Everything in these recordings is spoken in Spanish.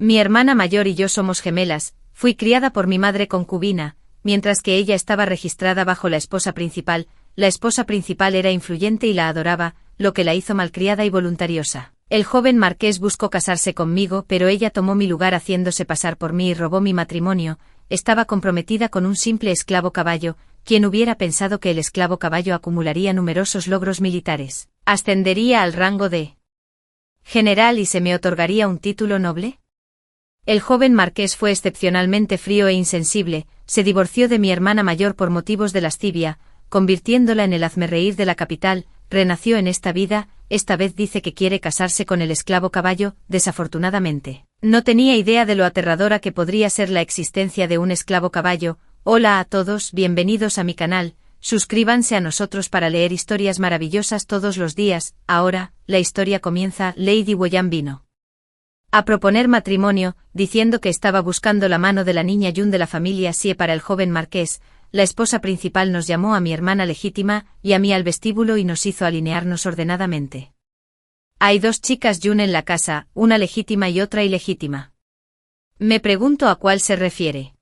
Mi hermana mayor y yo somos gemelas, fui criada por mi madre concubina, mientras que ella estaba registrada bajo la esposa principal. La esposa principal era influyente y la adoraba, lo que la hizo malcriada y voluntariosa. El joven marqués buscó casarse conmigo, pero ella tomó mi lugar haciéndose pasar por mí y robó mi matrimonio. Estaba comprometida con un simple esclavo caballo. ¿Quién hubiera pensado que el esclavo caballo acumularía numerosos logros militares, ascendería al rango de general y se me otorgaría un título noble? El joven marqués fue excepcionalmente frío e insensible, se divorció de mi hermana mayor por motivos de lascivia, convirtiéndola en el hazmerreír de la capital. Renació en esta vida, esta vez dice que quiere casarse con el esclavo caballo. Desafortunadamente, no tenía idea de lo aterradora que podría ser la existencia de un esclavo caballo. Hola a todos, bienvenidos a mi canal, suscríbanse a nosotros para leer historias maravillosas todos los días. Ahora, la historia comienza. Lady Woyan vino a proponer matrimonio, diciendo que estaba buscando la mano de la niña Yun de la familia Sie para el joven marqués. La esposa principal nos llamó a mi hermana legítima y a mí al vestíbulo y nos hizo alinearnos ordenadamente. Hay dos chicas Yun en la casa, una legítima y otra ilegítima. Me pregunto a cuál se refiere.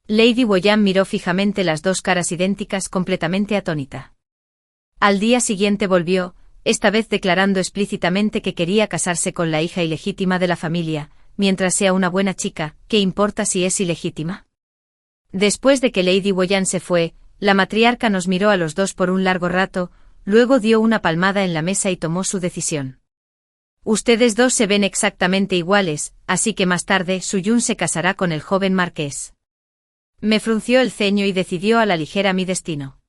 Lady Woyan miró fijamente las dos caras idénticas, completamente atónita. Al día siguiente volvió, esta vez declarando explícitamente que quería casarse con la hija ilegítima de la familia. Mientras sea una buena chica, ¿qué importa si es ilegítima? Después de que Lady Woyan se fue, la matriarca nos miró a los dos por un largo rato, luego dio una palmada en la mesa y tomó su decisión. Ustedes dos se ven exactamente iguales, así que más tarde Su Yun se casará con el joven marqués. Me frunció el ceño y decidió a la ligera mi destino.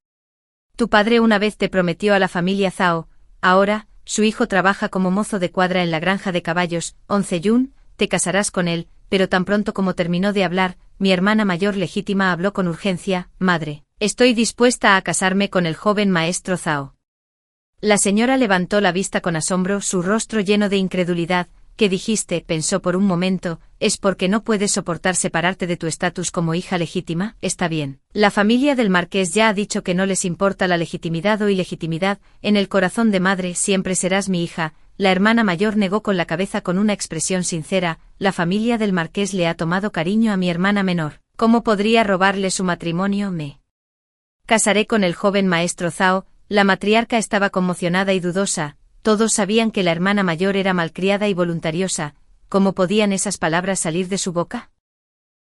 Tu padre una vez te prometió a la familia Zhao, ahora, su hijo trabaja como mozo de cuadra en la granja de caballos. 11 Yun, te casarás con él, pero tan pronto como terminó de hablar, mi hermana mayor legítima habló con urgencia. Madre, estoy dispuesta a casarme con el joven maestro Zhao. La señora levantó la vista con asombro, su rostro lleno de incredulidad. ¿Qué dijiste? Pensó por un momento. ¿Es porque no puedes soportar separarte de tu estatus como hija legítima? Está bien. La familia del marqués ya ha dicho que no les importa la legitimidad o ilegitimidad. En el corazón de madre siempre serás mi hija. La hermana mayor negó con la cabeza con una expresión sincera. La familia del marqués le ha tomado cariño a mi hermana menor. ¿Cómo podría robarle su matrimonio? Me casaré con el joven maestro Zhao. La matriarca estaba conmocionada y dudosa. Todos sabían que la hermana mayor era malcriada y voluntariosa. ¿Cómo podían esas palabras salir de su boca?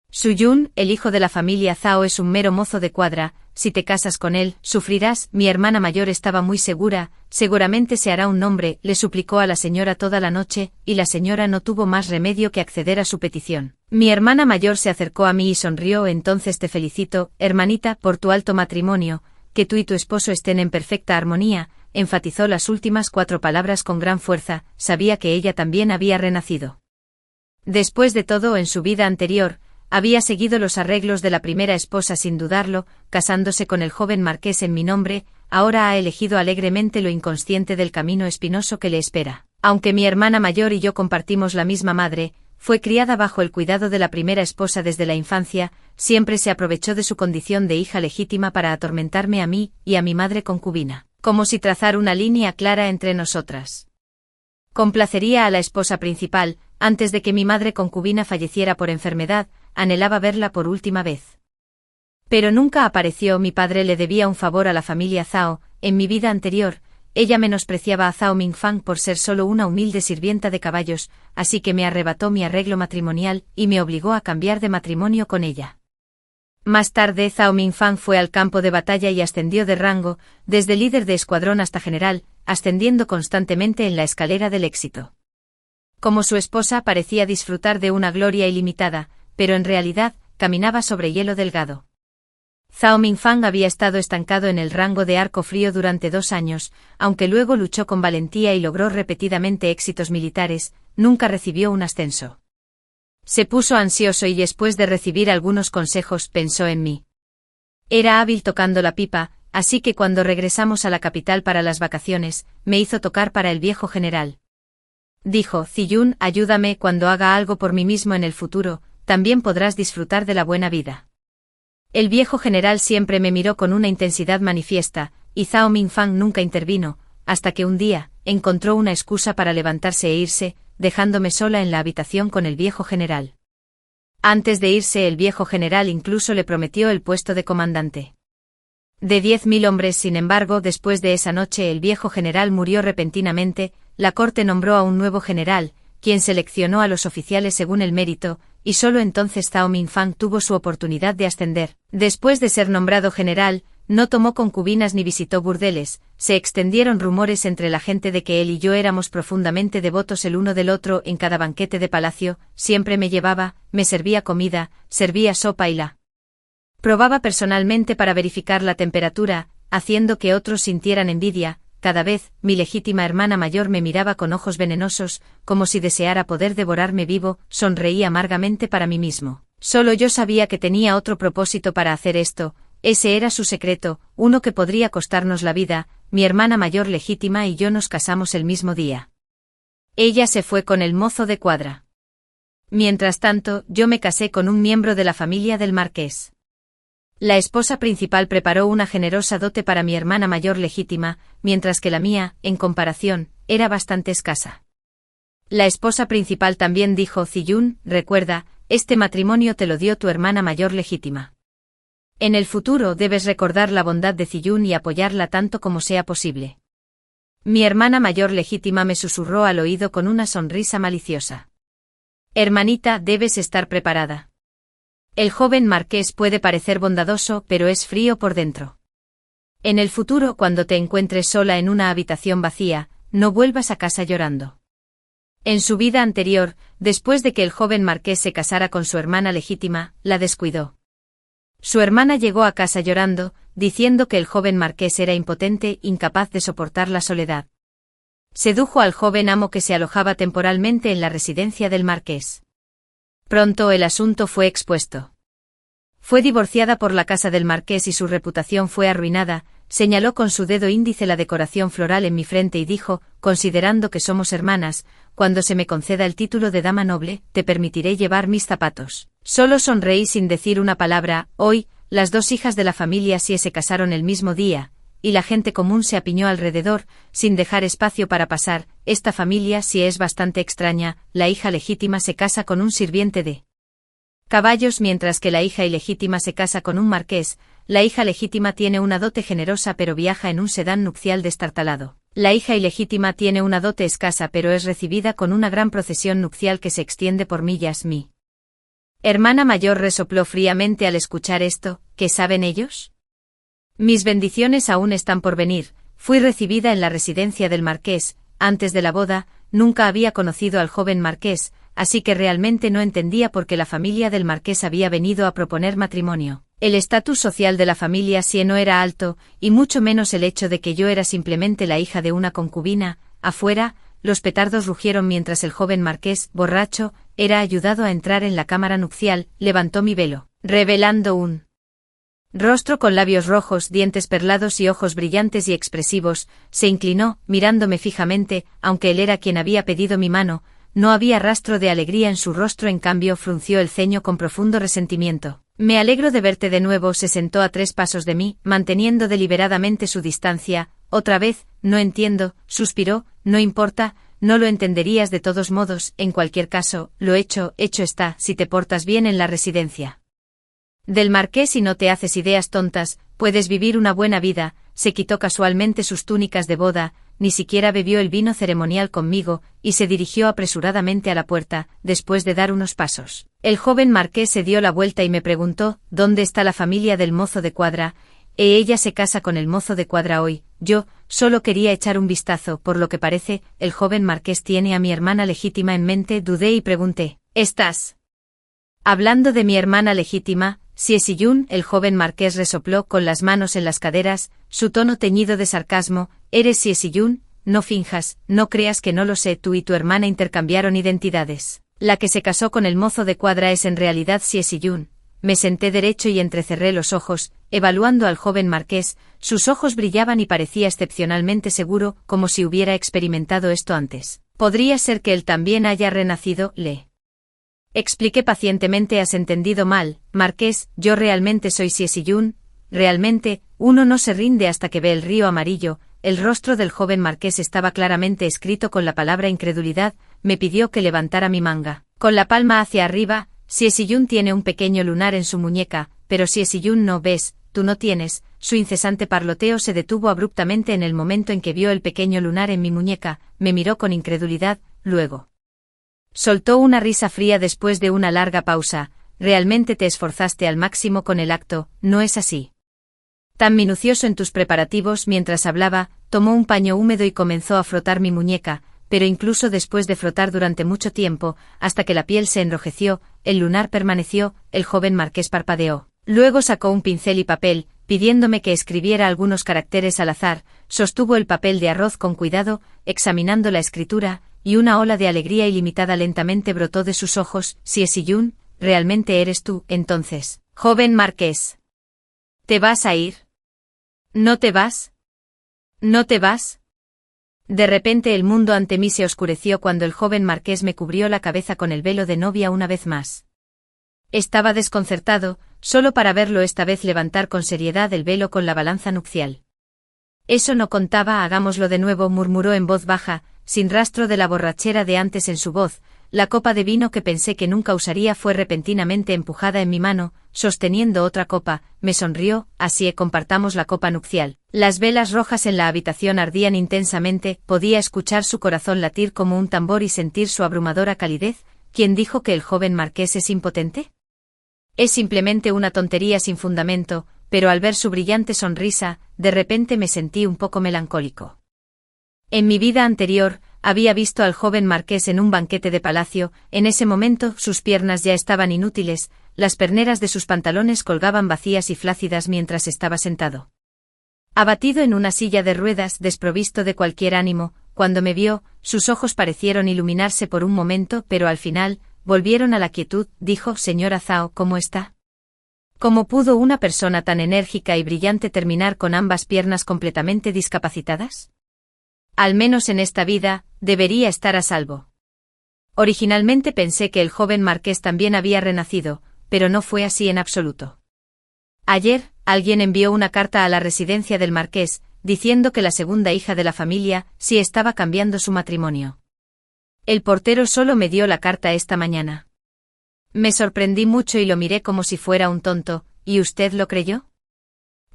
Su Yun, el hijo de la familia Zhao, es un mero mozo de cuadra. Si te casas con él, sufrirás. Mi hermana mayor estaba muy segura. Seguramente se hará un nombre, le suplicó a la señora toda la noche, y la señora no tuvo más remedio que acceder a su petición. Mi hermana mayor se acercó a mí y sonrió. Entonces te felicito, hermanita, por tu alto matrimonio, que tú y tu esposo estén en perfecta armonía. Enfatizó las últimas 4 palabras con gran fuerza. Sabía que ella también había renacido. Después de todo, en su vida anterior, había seguido los arreglos de la primera esposa sin dudarlo, casándose con el joven marqués en mi nombre. Ahora ha elegido alegremente lo inconsciente del camino espinoso que le espera. Aunque mi hermana mayor y yo compartimos la misma madre, fue criada bajo el cuidado de la primera esposa desde la infancia. Siempre se aprovechó de su condición de hija legítima para atormentarme a mí y a mi madre concubina, como si trazar una línea clara entre nosotras. Complacería a la esposa principal. Antes de que mi madre concubina falleciera por enfermedad, anhelaba verla por última vez. Pero nunca apareció. Mi padre le debía un favor a la familia Zhao. En mi vida anterior, ella menospreciaba a Zhao Mingfang por ser solo una humilde sirvienta de caballos, así que me arrebató mi arreglo matrimonial y me obligó a cambiar de matrimonio con ella. Más tarde Zhao Mingfang fue al campo de batalla y ascendió de rango, desde líder de escuadrón hasta general, ascendiendo constantemente en la escalera del éxito. Como su esposa, parecía disfrutar de una gloria ilimitada, pero en realidad, caminaba sobre hielo delgado. Zhao Mingfang había estado estancado en el rango de arco frío durante 2 años, aunque luego luchó con valentía y logró repetidamente éxitos militares, nunca recibió un ascenso. Se puso ansioso y después de recibir algunos consejos pensó en mí. Era hábil tocando la pipa, así que cuando regresamos a la capital para las vacaciones, me hizo tocar para el viejo general. Dijo: Ziyun, ayúdame cuando haga algo por mí mismo en el futuro, también podrás disfrutar de la buena vida. El viejo general siempre me miró con una intensidad manifiesta, y Zhao Mingfang nunca intervino, hasta que un día, encontró una excusa para levantarse e irse. dejándome sola en la habitación con el viejo general. Antes de irse, el viejo general incluso le prometió el puesto de comandante de 10.000 hombres. Sin embargo, después de esa noche el viejo general murió repentinamente. La corte nombró a un nuevo general, quien seleccionó a los oficiales según el mérito, y solo entonces Zhao Minfang tuvo su oportunidad de ascender. Después de ser nombrado general, no tomó concubinas ni visitó burdeles. Se extendieron rumores entre la gente de que él y yo éramos profundamente devotos el uno del otro. En cada banquete de palacio, siempre me llevaba, me servía comida, servía sopa y la probaba personalmente para verificar la temperatura, haciendo que otros sintieran envidia. Cada vez, mi legítima hermana mayor me miraba con ojos venenosos, como si deseara poder devorarme vivo. Sonreí amargamente para mí mismo. Solo yo sabía que tenía otro propósito para hacer esto. Ese era su secreto, uno que podría costarnos la vida. Mi hermana mayor legítima y yo nos casamos el mismo día. Ella se fue con el mozo de cuadra. Mientras tanto, yo me casé con un miembro de la familia del marqués. La esposa principal preparó una generosa dote para mi hermana mayor legítima, mientras que la mía, en comparación, era bastante escasa. La esposa principal también dijo: Ziyun, recuerda, este matrimonio te lo dio tu hermana mayor legítima. En el futuro debes recordar la bondad de Ziyun y apoyarla tanto como sea posible. Mi hermana mayor legítima me susurró al oído con una sonrisa maliciosa. Hermanita, debes estar preparada. El joven marqués puede parecer bondadoso, pero es frío por dentro. En el futuro, cuando te encuentres sola en una habitación vacía, no vuelvas a casa llorando. En su vida anterior, después de que el joven marqués se casara con su hermana legítima, la descuidó. Su hermana llegó a casa llorando, diciendo que el joven marqués era impotente, incapaz de soportar la soledad. Sedujo al joven amo que se alojaba temporalmente en la residencia del marqués. Pronto el asunto fue expuesto. Fue divorciada por la casa del marqués y su reputación fue arruinada. Señaló con su dedo índice la decoración floral en mi frente y dijo: considerando que somos hermanas, cuando se me conceda el título de dama noble, te permitiré llevar mis zapatos. Solo sonreí sin decir una palabra. Hoy, las dos hijas de la familia Xie se casaron el mismo día, y la gente común se apiñó alrededor, sin dejar espacio para pasar. Esta familia Xie es bastante extraña. La hija legítima se casa con un sirviente de caballos, mientras que la hija ilegítima se casa con un marqués. La hija legítima tiene una dote generosa pero viaja en un sedán nupcial destartalado. La hija ilegítima tiene una dote escasa pero es recibida con una gran procesión nupcial que se extiende por millas. Mi hermana mayor resopló fríamente al escuchar esto. ¿Qué saben ellos? Mis bendiciones aún están por venir. Fui recibida en la residencia del marqués. Antes de la boda, nunca había conocido al joven marqués, así que realmente no entendía por qué la familia del marqués había venido a proponer matrimonio. El estatus social de la familia Xie no era alto, y mucho menos el hecho de que yo era simplemente la hija de una concubina. Afuera, los petardos rugieron mientras el joven marqués, borracho, era ayudado a entrar en la cámara nupcial. Levantó mi velo, revelando un rostro con labios rojos, dientes perlados y ojos brillantes y expresivos. Se inclinó, mirándome fijamente. Aunque él era quien había pedido mi mano, no había rastro de alegría en su rostro. En cambio, frunció el ceño con profundo resentimiento. Me alegro de verte de nuevo. Se sentó a 3 pasos de mí, manteniendo deliberadamente su distancia. Otra vez, no entiendo, suspiró. No importa, no lo entenderías de todos modos. En cualquier caso, lo hecho está. Si te portas bien en la residencia del marqués y no te haces ideas tontas, puedes vivir una buena vida. Se quitó casualmente sus túnicas de boda, ni siquiera bebió el vino ceremonial conmigo, y se dirigió apresuradamente a la puerta. Después de dar unos pasos, el joven marqués se dio la vuelta y me preguntó: ¿dónde está la familia del mozo de cuadra? Ella se casa con el mozo de cuadra hoy. Yo solo quería echar un vistazo. Por lo que parece, el joven marqués tiene a mi hermana legítima en mente. Dudé y pregunté: ¿estás hablando de mi hermana legítima? Xie Ziyun. El joven marqués resopló con las manos en las caderas, su tono teñido de sarcasmo. ¿Eres Xie Ziyun? No finjas, no creas que no lo sé. Tú y tu hermana intercambiaron identidades. La que se casó con el mozo de cuadra es en realidad Xie Ziyun. Me senté derecho y entrecerré los ojos, evaluando al joven marqués. Sus ojos brillaban y parecía excepcionalmente seguro, como si hubiera experimentado esto antes. Podría ser que él también haya renacido. Le expliqué pacientemente: has entendido mal, marqués, yo realmente soy Xie Ziyun. Realmente, uno no se rinde hasta que ve el río amarillo. el rostro del joven marqués estaba claramente escrito con la palabra incredulidad. Me pidió que levantara mi manga. Con la palma hacia arriba. Siesiyun tiene un pequeño lunar en su muñeca, pero Siesiyun no ves, tú no tienes. Su incesante parloteo se detuvo abruptamente en el momento en que vio el pequeño lunar en mi muñeca, me miró con incredulidad, luego soltó una risa fría después de una larga pausa. Realmente te esforzaste al máximo con el acto, ¿no es así? Tan minucioso en tus preparativos. Mientras hablaba, tomó un paño húmedo y comenzó a frotar mi muñeca, pero incluso después de frotar durante mucho tiempo, hasta que la piel se enrojeció, el lunar permaneció. El joven marqués parpadeó. Luego sacó un pincel y papel, pidiéndome que escribiera algunos caracteres al azar. Sostuvo el papel de arroz con cuidado, examinando la escritura, y una ola de alegría ilimitada lentamente brotó de sus ojos. Siesiyun, ¿realmente eres tú, entonces, joven marqués? ¿Te vas a ir? ¿No te vas? ¿No te vas? De repente el mundo ante mí se oscureció cuando el joven marqués me cubrió la cabeza con el velo de novia una vez más. Estaba desconcertado, solo para verlo esta vez levantar con seriedad el velo con la balanza nupcial. Eso no contaba, hagámoslo de nuevo, murmuró en voz baja, sin rastro de la borrachera de antes en su voz. La copa de vino que pensé que nunca usaría fue repentinamente empujada en mi mano, sosteniendo otra copa. Me sonrió. Así compartamos la copa nupcial. Las velas rojas en la habitación ardían intensamente, podía escuchar su corazón latir como un tambor y sentir su abrumadora calidez. ¿Quién dijo que el joven marqués es impotente? Es simplemente una tontería sin fundamento, pero al ver su brillante sonrisa, de repente me sentí un poco melancólico. En mi vida anterior, había visto al joven marqués en un banquete de palacio. En ese momento sus piernas ya estaban inútiles, las perneras de sus pantalones colgaban vacías y flácidas mientras estaba sentado. Abatido en una silla de ruedas, desprovisto de cualquier ánimo, cuando me vio, sus ojos parecieron iluminarse por un momento, pero al final, volvieron a la quietud. Dijo: Señora Zhao, ¿cómo está? ¿Cómo pudo una persona tan enérgica y brillante terminar con ambas piernas completamente discapacitadas? Al menos en esta vida, debería estar a salvo. Originalmente pensé que el joven marqués también había renacido, pero no fue así en absoluto. Ayer, alguien envió una carta a la residencia del marqués, diciendo que la segunda hija de la familia sí estaba cambiando su matrimonio. El portero solo me dio la carta esta mañana. Me sorprendí mucho y lo miré como si fuera un tonto. ¿Y usted lo creyó?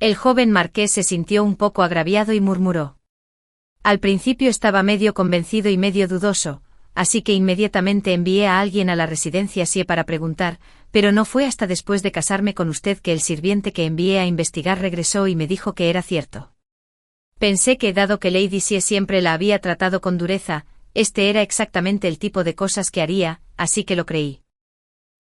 El joven marqués se sintió un poco agraviado y murmuró. Al principio estaba medio convencido y medio dudoso, así que inmediatamente envié a alguien a la residencia Sie para preguntar, pero no fue hasta después de casarme con usted que el sirviente que envié a investigar regresó y me dijo que era cierto. Pensé que dado que Lady Sie siempre la había tratado con dureza, este era exactamente el tipo de cosas que haría, así que lo creí.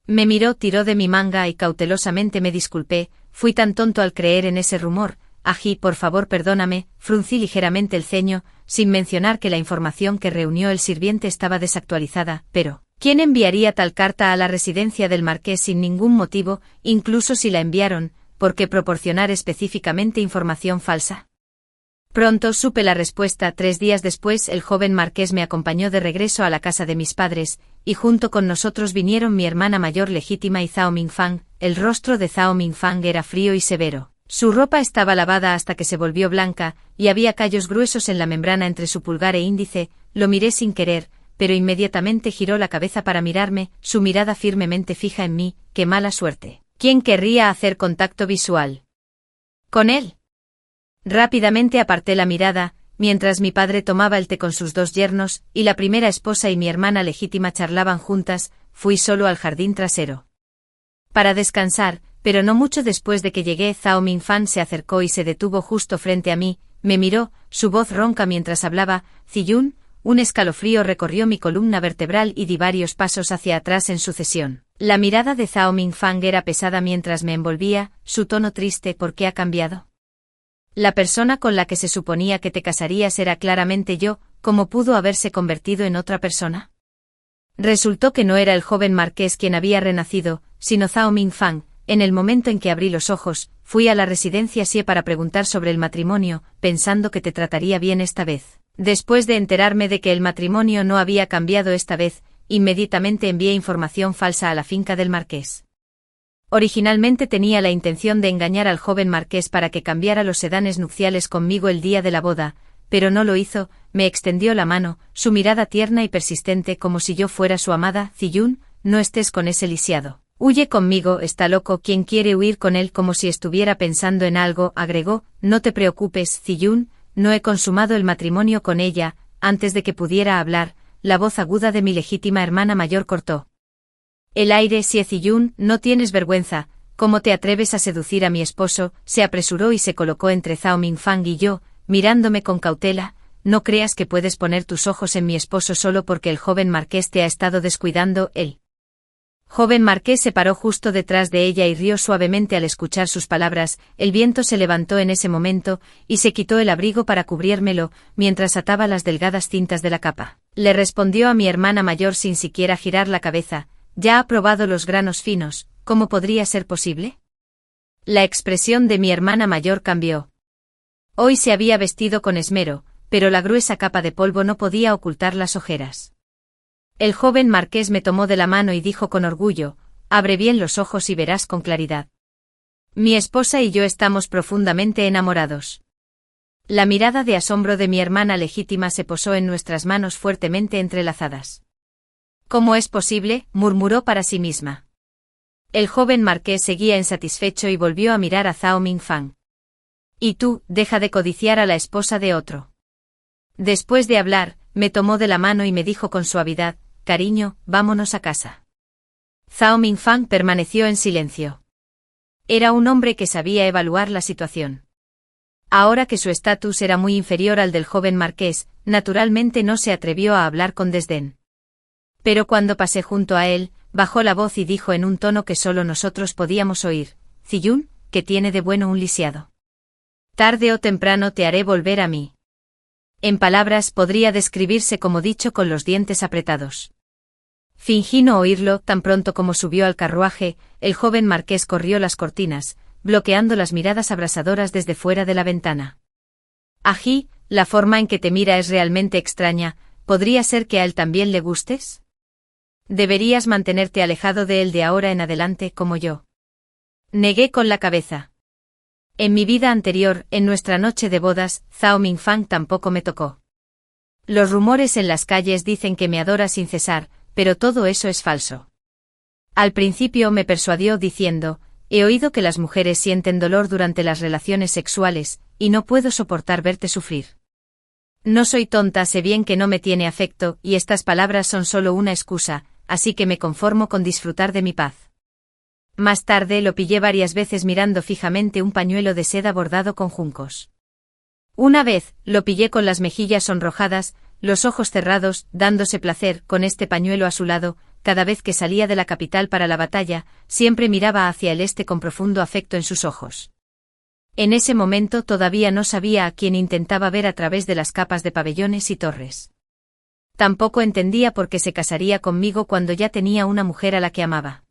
Me miró, tiró de mi manga y cautelosamente me disculpé. Fui tan tonto al creer en ese rumor. Ají, por favor perdóname, fruncí ligeramente el ceño, sin mencionar que la información que reunió el sirviente estaba desactualizada, pero ¿quién enviaría tal carta a la residencia del marqués sin ningún motivo, incluso si la enviaron, por qué proporcionar específicamente información falsa? Pronto supe la respuesta. 3 días después el joven marqués me acompañó de regreso a la casa de mis padres, y junto con nosotros vinieron mi hermana mayor legítima y Zhao Mingfang. El rostro de Zhao Mingfang era frío y severo. Su ropa estaba lavada hasta que se volvió blanca, y había callos gruesos en la membrana entre su pulgar e índice. Lo miré sin querer, pero inmediatamente giró la cabeza para mirarme, su mirada firmemente fija en mí. ¡Qué mala suerte! ¿Quién querría hacer contacto visual con él? Rápidamente aparté la mirada, mientras mi padre tomaba el té con sus 2 yernos, y la primera esposa y mi hermana legítima charlaban juntas. Fui solo al jardín trasero para descansar, pero no mucho después de que llegué, Zhao Mingfang se acercó y se detuvo justo frente a mí, me miró, su voz ronca mientras hablaba. Ziyun, un escalofrío recorrió mi columna vertebral y di varios pasos hacia atrás en sucesión. La mirada de Zhao Mingfang era pesada mientras me envolvía, su tono triste. ¿Por qué ha cambiado? La persona con la que se suponía que te casarías era claramente yo. ¿Cómo pudo haberse convertido en otra persona? Resultó que no era el joven marqués quien había renacido, sino Zhao Mingfang. En el momento en que abrí los ojos, fui a la residencia Sie para preguntar sobre el matrimonio, pensando que te trataría bien esta vez. Después de enterarme de que el matrimonio no había cambiado esta vez, inmediatamente envié información falsa a la finca del marqués. Originalmente tenía la intención de engañar al joven marqués para que cambiara los sedanes nupciales conmigo el día de la boda, pero no lo hizo, me extendió la mano, su mirada tierna y persistente como si yo fuera su amada. Ziyun, no estés con ese lisiado. Huye conmigo, está loco. Quien quiere huir con él como si estuviera pensando en algo, agregó. No te preocupes, Ziyun, no he consumado el matrimonio con ella. Antes de que pudiera hablar, la voz aguda de mi legítima hermana mayor cortó el aire. Si Ziyun, no tienes vergüenza, ¿cómo te atreves a seducir a mi esposo? Se apresuró y se colocó entre Zhao Mingfang y yo, mirándome con cautela. No creas que puedes poner tus ojos en mi esposo solo porque el joven marqués te ha estado descuidando. El joven marqués se paró justo detrás de ella y rió suavemente al escuchar sus palabras. El viento se levantó en ese momento, y se quitó el abrigo para cubrírmelo, mientras ataba las delgadas cintas de la capa. Le respondió a mi hermana mayor sin siquiera girar la cabeza. ¿Ya ha probado los granos finos? ¿Cómo podría ser posible? La expresión de mi hermana mayor cambió. Hoy se había vestido con esmero, pero la gruesa capa de polvo no podía ocultar las ojeras. El joven marqués me tomó de la mano y dijo con orgullo, abre bien los ojos y verás con claridad. Mi esposa y yo estamos profundamente enamorados. La mirada de asombro de mi hermana legítima se posó en nuestras manos fuertemente entrelazadas. ¿Cómo es posible?, murmuró para sí misma. El joven marqués seguía insatisfecho y volvió a mirar a Zhao Mingfang. Y tú, deja de codiciar a la esposa de otro. Después de hablar, me tomó de la mano y me dijo con suavidad, cariño, vámonos a casa. Zhao Mingfang permaneció en silencio. Era un hombre que sabía evaluar la situación. Ahora que su estatus era muy inferior al del joven marqués, naturalmente no se atrevió a hablar con desdén. Pero cuando pasé junto a él, bajó la voz y dijo en un tono que solo nosotros podíamos oír, Ziyun, ¿qué tiene de bueno un lisiado? Tarde o temprano te haré volver a mí. En palabras podría describirse como dicho con los dientes apretados. Fingí no oírlo. Tan pronto como subió al carruaje, el joven marqués corrió las cortinas, bloqueando las miradas abrasadoras desde fuera de la ventana. Ají, la forma en que te mira es realmente extraña. ¿Podría ser que a él también le gustes? Deberías mantenerte alejado de él de ahora en adelante como yo. Negué con la cabeza. En mi vida anterior, en nuestra noche de bodas, Zhao Mingfang tampoco me tocó. Los rumores en las calles dicen que me adora sin cesar, pero todo eso es falso. Al principio me persuadió diciendo, he oído que las mujeres sienten dolor durante las relaciones sexuales, y no puedo soportar verte sufrir. No soy tonta, sé bien que no me tiene afecto, y estas palabras son solo una excusa, así que me conformo con disfrutar de mi paz. Más tarde lo pillé varias veces mirando fijamente un pañuelo de seda bordado con juncos. Una vez, lo pillé con las mejillas sonrojadas, los ojos cerrados, dándose placer con este pañuelo a su lado. Cada vez que salía de la capital para la batalla, siempre miraba hacia el este con profundo afecto en sus ojos. En ese momento todavía no sabía a quién intentaba ver a través de las capas de pabellones y torres. Tampoco entendía por qué se casaría conmigo cuando ya tenía una mujer a la que amaba.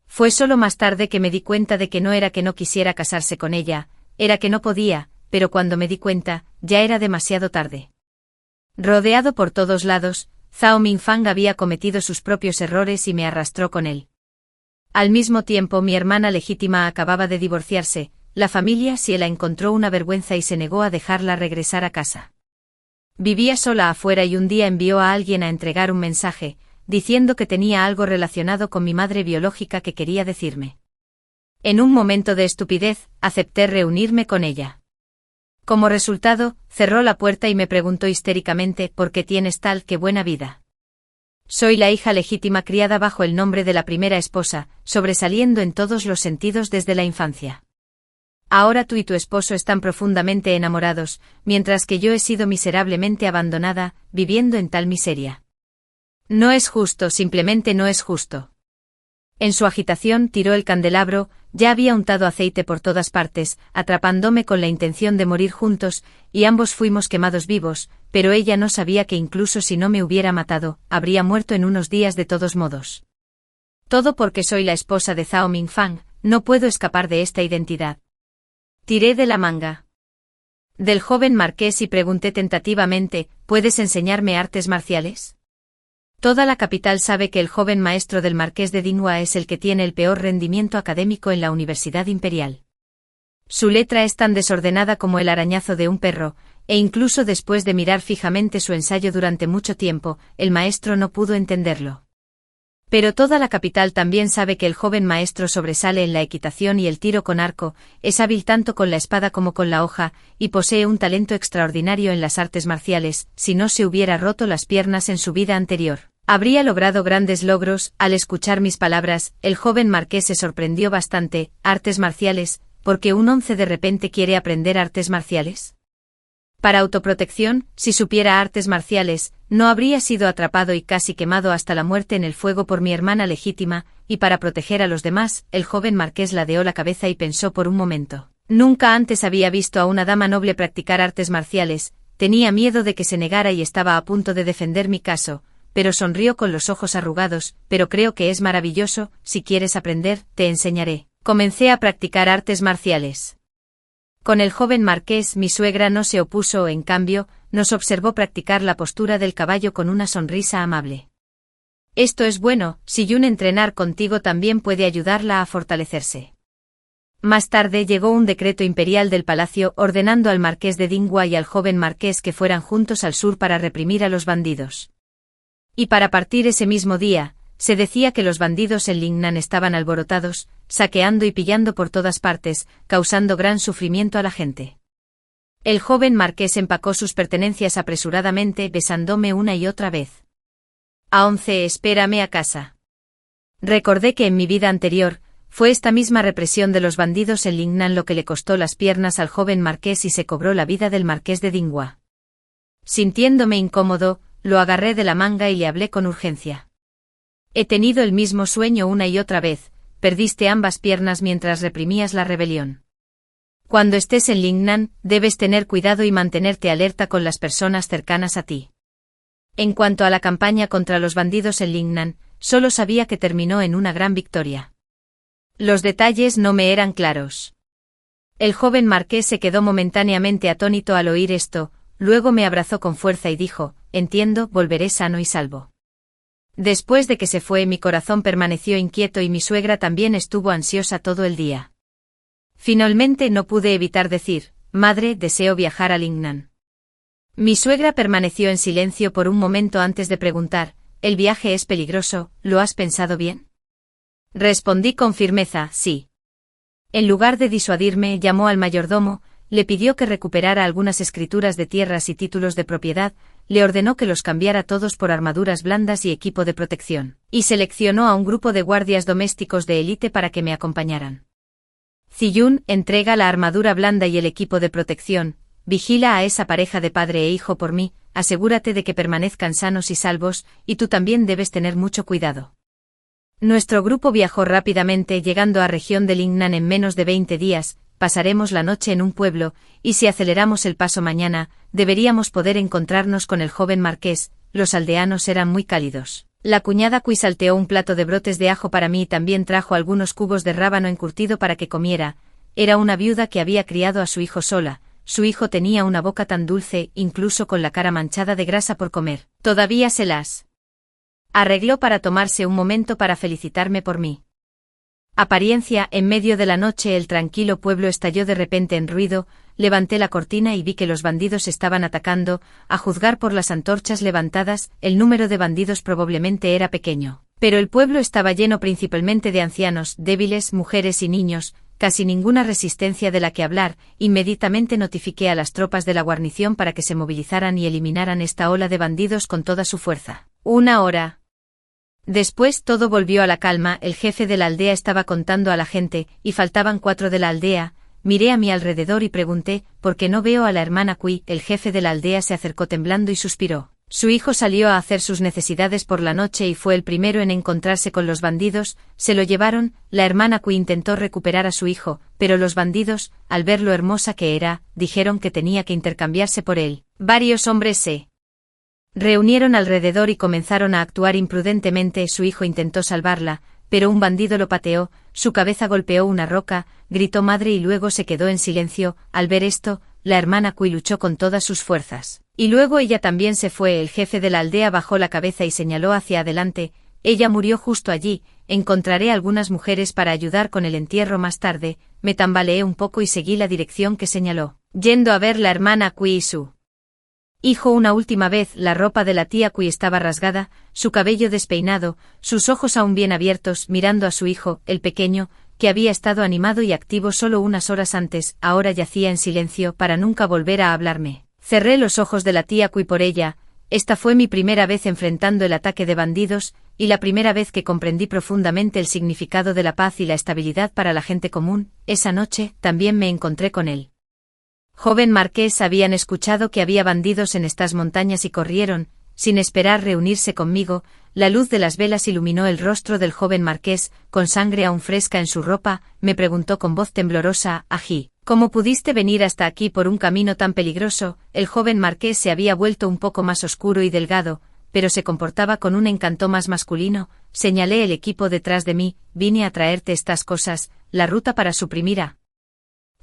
Fue solo más tarde que me di cuenta de que no era que no quisiera casarse con ella, era que no podía, pero cuando me di cuenta, ya era demasiado tarde. Rodeado por todos lados, Zhao Mingfang había cometido sus propios errores y me arrastró con él. Al mismo tiempo mi hermana legítima acababa de divorciarse, la familia sí la encontró una vergüenza y se negó a dejarla regresar a casa. Vivía sola afuera y un día envió a alguien a entregar un mensaje, diciendo que tenía algo relacionado con mi madre biológica que quería decirme. En un momento de estupidez, acepté reunirme con ella. Como resultado, cerró la puerta y me preguntó histéricamente, ¿por qué tienes tal que buena vida? Soy la hija legítima criada bajo el nombre de la primera esposa, sobresaliendo en todos los sentidos desde la infancia. Ahora tú y tu esposo están profundamente enamorados, mientras que yo he sido miserablemente abandonada, viviendo en tal miseria. No es justo, simplemente no es justo. En su agitación tiró el candelabro, ya había untado aceite por todas partes, atrapándome con la intención de morir juntos, y ambos fuimos quemados vivos, pero ella no sabía que incluso si no me hubiera matado, habría muerto en unos días de todos modos. Todo porque soy la esposa de Zhao Mingfang, no puedo escapar de esta identidad. Tiré de la manga del joven marqués y pregunté tentativamente, ¿puedes enseñarme artes marciales? Toda la capital sabe que el joven maestro del marqués de Dinhua es el que tiene el peor rendimiento académico en la Universidad Imperial. Su letra es tan desordenada como el arañazo de un perro, e incluso después de mirar fijamente su ensayo durante mucho tiempo, el maestro no pudo entenderlo. Pero toda la capital también sabe que el joven maestro sobresale en la equitación y el tiro con arco, es hábil tanto con la espada como con la hoja, y posee un talento extraordinario en las artes marciales. Si no se hubiera roto las piernas en su vida anterior, habría logrado grandes logros. Al escuchar mis palabras, el joven marqués se sorprendió bastante. ¿Artes marciales? ¿Por qué un 11 de repente quiere aprender artes marciales? Para autoprotección, si supiera artes marciales, no habría sido atrapado y casi quemado hasta la muerte en el fuego por mi hermana legítima, y para proteger a los demás. El joven marqués ladeó la cabeza y pensó por un momento. Nunca antes había visto a una dama noble practicar artes marciales, tenía miedo de que se negara y estaba a punto de defender mi caso, pero sonrió con los ojos arrugados. Pero creo que es maravilloso. Si quieres aprender, te enseñaré. Comencé a practicar artes marciales. Con el joven marqués mi suegra no se opuso, en cambio, nos observó practicar la postura del caballo con una sonrisa amable. Esto es bueno, si Yun entrenar contigo también puede ayudarla a fortalecerse. Más tarde llegó un decreto imperial del palacio ordenando al marqués de Dingua y al joven marqués que fueran juntos al sur para reprimir a los bandidos. Y para partir ese mismo día, se decía que los bandidos en Lingnan estaban alborotados, saqueando y pillando por todas partes, causando gran sufrimiento a la gente. El joven marqués empacó sus pertenencias apresuradamente, besándome una y otra vez. A 11, espérame a casa. Recordé que en mi vida anterior, fue esta misma represión de los bandidos en Lingnan lo que le costó las piernas al joven marqués y se cobró la vida del marqués de Dingua. Sintiéndome incómodo, lo agarré de la manga y le hablé con urgencia. He tenido el mismo sueño una y otra vez, perdiste ambas piernas mientras reprimías la rebelión. Cuando estés en Lingnan, debes tener cuidado y mantenerte alerta con las personas cercanas a ti. En cuanto a la campaña contra los bandidos en Lingnan, solo sabía que terminó en una gran victoria. Los detalles no me eran claros. El joven marqués se quedó momentáneamente atónito al oír esto, luego me abrazó con fuerza y dijo, entiendo, volveré sano y salvo. Después de que se fue, mi corazón permaneció inquieto y mi suegra también estuvo ansiosa todo el día. Finalmente no pude evitar decir, madre, deseo viajar a Lingnan. Mi suegra permaneció en silencio por un momento antes de preguntar, ¿el viaje es peligroso? ¿Lo has pensado bien? Respondí con firmeza, sí. En lugar de disuadirme, llamó al mayordomo, le pidió que recuperara algunas escrituras de tierras y títulos de propiedad, le ordenó que los cambiara todos por armaduras blandas y equipo de protección, y seleccionó a un grupo de guardias domésticos de élite para que me acompañaran. Ziyun, entrega la armadura blanda y el equipo de protección, vigila a esa pareja de padre e hijo por mí, asegúrate de que permanezcan sanos y salvos, y tú también debes tener mucho cuidado. Nuestro grupo viajó rápidamente, llegando a región de Lingnan en menos de 20 días, pasaremos la noche en un pueblo, y si aceleramos el paso mañana, deberíamos poder encontrarnos con el joven marqués. Los aldeanos eran muy cálidos. La cuñada Cui salteó un plato de brotes de ajo para mí y también trajo algunos cubos de rábano encurtido para que comiera. Era una viuda que había criado a su hijo sola. Su hijo tenía una boca tan dulce, incluso con la cara manchada de grasa por comer. Todavía se las arregló para tomarse un momento para felicitarme por mí. Apariencia, en medio de la noche el tranquilo pueblo estalló de repente en ruido, levanté la cortina y vi que los bandidos estaban atacando, a juzgar por las antorchas levantadas, el número de bandidos probablemente era pequeño. Pero el pueblo estaba lleno principalmente de ancianos, débiles, mujeres y niños, casi ninguna resistencia de la que hablar. Inmediatamente notifiqué a las tropas de la guarnición para que se movilizaran y eliminaran esta ola de bandidos con toda su fuerza. 1 hora. Después todo volvió a la calma, el jefe de la aldea estaba contando a la gente, y faltaban 4 de la aldea. Miré a mi alrededor y pregunté, ¿por qué no veo a la hermana Cui? El jefe de la aldea se acercó temblando y suspiró. Su hijo salió a hacer sus necesidades por la noche y fue el primero en encontrarse con los bandidos, se lo llevaron. La hermana Cui intentó recuperar a su hijo, pero los bandidos, al ver lo hermosa que era, dijeron que tenía que intercambiarse por él. Varios hombres se reunieron alrededor y comenzaron a actuar imprudentemente. Su hijo intentó salvarla, pero un bandido lo pateó, su cabeza golpeó una roca, gritó madre y luego se quedó en silencio. Al ver esto, la hermana Cui luchó con todas sus fuerzas. Y luego ella también se fue. El jefe de la aldea bajó la cabeza y señaló hacia adelante. Ella murió justo allí. encontraré algunas mujeres para ayudar con el entierro más tarde. Me tambaleé un poco y seguí la dirección que señaló, yendo a ver la hermana Kui y su hijo una última vez. La ropa de la tía Kui estaba rasgada, su cabello despeinado, sus ojos aún bien abiertos, mirando a su hijo, el pequeño, que había estado animado y activo solo unas horas antes, ahora yacía en silencio para nunca volver a hablarme. Cerré los ojos de la tía Kui por ella. Esta fue mi primera vez enfrentando el ataque de bandidos, y la primera vez que comprendí profundamente el significado de la paz y la estabilidad para la gente común. Esa noche, también me encontré con él. Joven marqués. Habían escuchado que había bandidos en estas montañas y corrieron, sin esperar reunirse conmigo. La luz de las velas iluminó el rostro del joven marqués, con sangre aún fresca en su ropa. Me preguntó con voz temblorosa: Ají, ¿cómo pudiste venir hasta aquí por un camino tan peligroso? El joven marqués se había vuelto un poco más oscuro y delgado, pero se comportaba con un encanto más masculino. Señalé el equipo detrás de mí: vine a traerte estas cosas. La ruta para suprimir a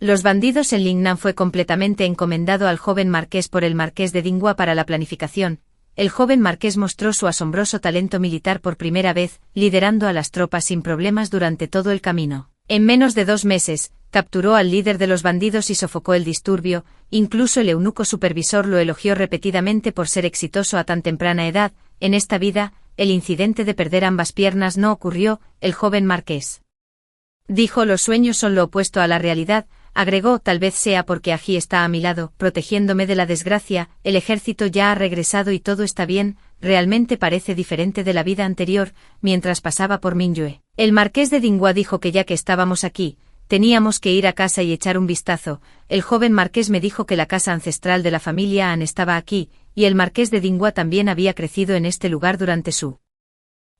los bandidos en Lingnan fue completamente encomendado al joven marqués por el marqués de Dingua para la planificación. El joven marqués mostró su asombroso talento militar por primera vez, liderando a las tropas sin problemas durante todo el camino. En menos de 2 meses, capturó al líder de los bandidos y sofocó el disturbio. Incluso el eunuco supervisor lo elogió repetidamente por ser exitoso a tan temprana edad. En esta vida, el incidente de perder ambas piernas no ocurrió. El joven marqués dijo: los sueños son lo opuesto a la realidad. Agregó: tal vez sea porque Ají está a mi lado, protegiéndome de la desgracia. El ejército ya ha regresado y todo está bien. Realmente parece diferente de la vida anterior. Mientras pasaba por Minyue, el marqués de Dingua dijo que ya que estábamos aquí, teníamos que ir a casa y echar un vistazo. El joven marqués me dijo que la casa ancestral de la familia An estaba aquí, y el marqués de Dingua también había crecido en este lugar durante su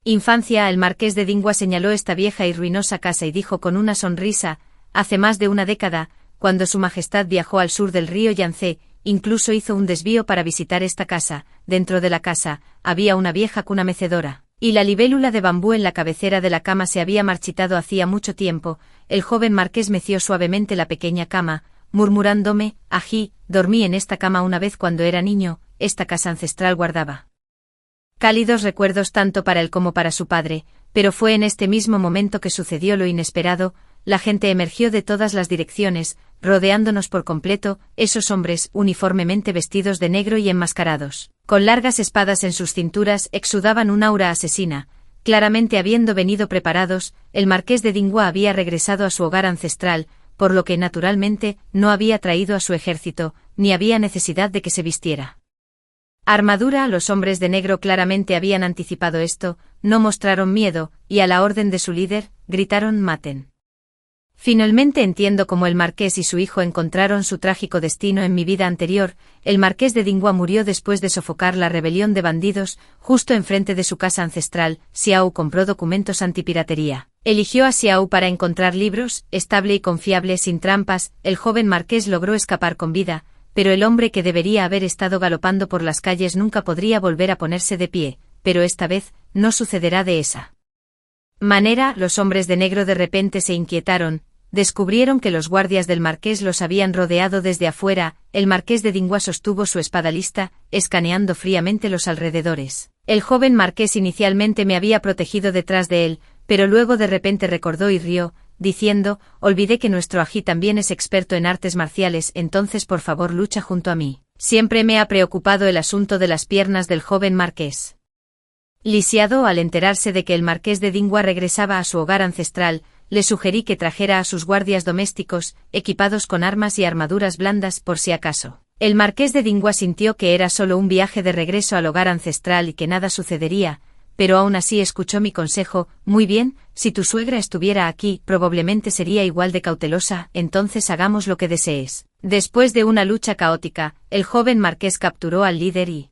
infancia. El marqués de Dingua señaló esta vieja y ruinosa casa y dijo con una sonrisa: hace más de una década, cuando su majestad viajó al sur del río Yangtze, incluso hizo un desvío para visitar esta casa. Dentro de la casa, había una vieja cuna mecedora, y la libélula de bambú en la cabecera de la cama se había marchitado hacía mucho tiempo. El joven marqués meció suavemente la pequeña cama, murmurándome: Ají, dormí en esta cama una vez cuando era niño. Esta casa ancestral guardaba cálidos recuerdos tanto para él como para su padre, pero fue en este mismo momento que sucedió lo inesperado. La gente emergió de todas las direcciones, rodeándonos por completo. Esos hombres, uniformemente vestidos de negro y enmascarados, con largas espadas en sus cinturas, exudaban un aura asesina. Claramente habiendo venido preparados, el marqués de Dingua había regresado a su hogar ancestral, por lo que naturalmente no había traído a su ejército, ni había necesidad de que se vistiera armadura. Los hombres de negro claramente habían anticipado esto, no mostraron miedo, y a la orden de su líder, gritaron: maten. Finalmente entiendo cómo el marqués y su hijo encontraron su trágico destino en mi vida anterior. El marqués de Dingua murió después de sofocar la rebelión de bandidos, justo enfrente de su casa ancestral. Xiao compró documentos antipiratería. Eligió a Xiao para encontrar libros, estable y confiable sin trampas. El joven marqués logró escapar con vida, pero el hombre que debería haber estado galopando por las calles nunca podría volver a ponerse de pie. Pero esta vez, no sucederá de esa manera. Los hombres de negro de repente se inquietaron. Descubrieron que los guardias del marqués los habían rodeado desde afuera. El marqués de Dingua sostuvo su espada lista, escaneando fríamente los alrededores. El joven marqués inicialmente me había protegido detrás de él, pero luego de repente recordó y rió, diciendo: olvidé que nuestro Ají también es experto en artes marciales, entonces por favor lucha junto a mí. Siempre me ha preocupado el asunto de las piernas del joven marqués. Lisiado al enterarse de que el marqués de Dingua regresaba a su hogar ancestral, le sugerí que trajera a sus guardias domésticos, equipados con armas y armaduras blandas por si acaso. El marqués de Dingua sintió que era solo un viaje de regreso al hogar ancestral y que nada sucedería, pero aún así escuchó mi consejo: muy bien, si tu suegra estuviera aquí, probablemente sería igual de cautelosa, entonces hagamos lo que desees. Después de una lucha caótica, el joven marqués capturó al líder y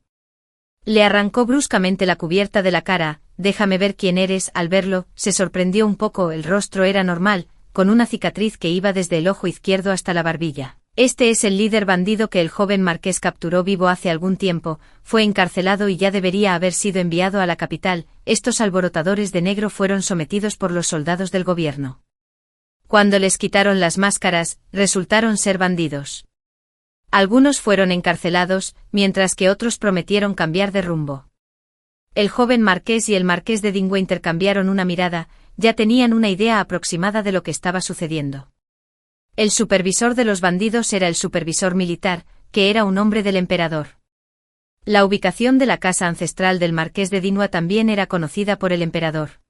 le arrancó bruscamente la cubierta de la cara. Déjame ver quién eres. Al verlo, se sorprendió un poco. El rostro era normal, con una cicatriz que iba desde el ojo izquierdo hasta la barbilla. Este es el líder bandido que el joven marqués capturó vivo hace algún tiempo. Fue encarcelado y ya debería haber sido enviado a la capital. Estos alborotadores de negro fueron sometidos por los soldados del gobierno. Cuando les quitaron las máscaras, resultaron ser bandidos. Algunos fueron encarcelados, mientras que otros prometieron cambiar de rumbo. El joven marqués y el marqués de Dingua intercambiaron una mirada. ya tenían una idea aproximada de lo que estaba sucediendo. El supervisor de los bandidos era el supervisor militar, que era un hombre del emperador. La ubicación de la casa ancestral del marqués de Dingua también era conocida por el emperador.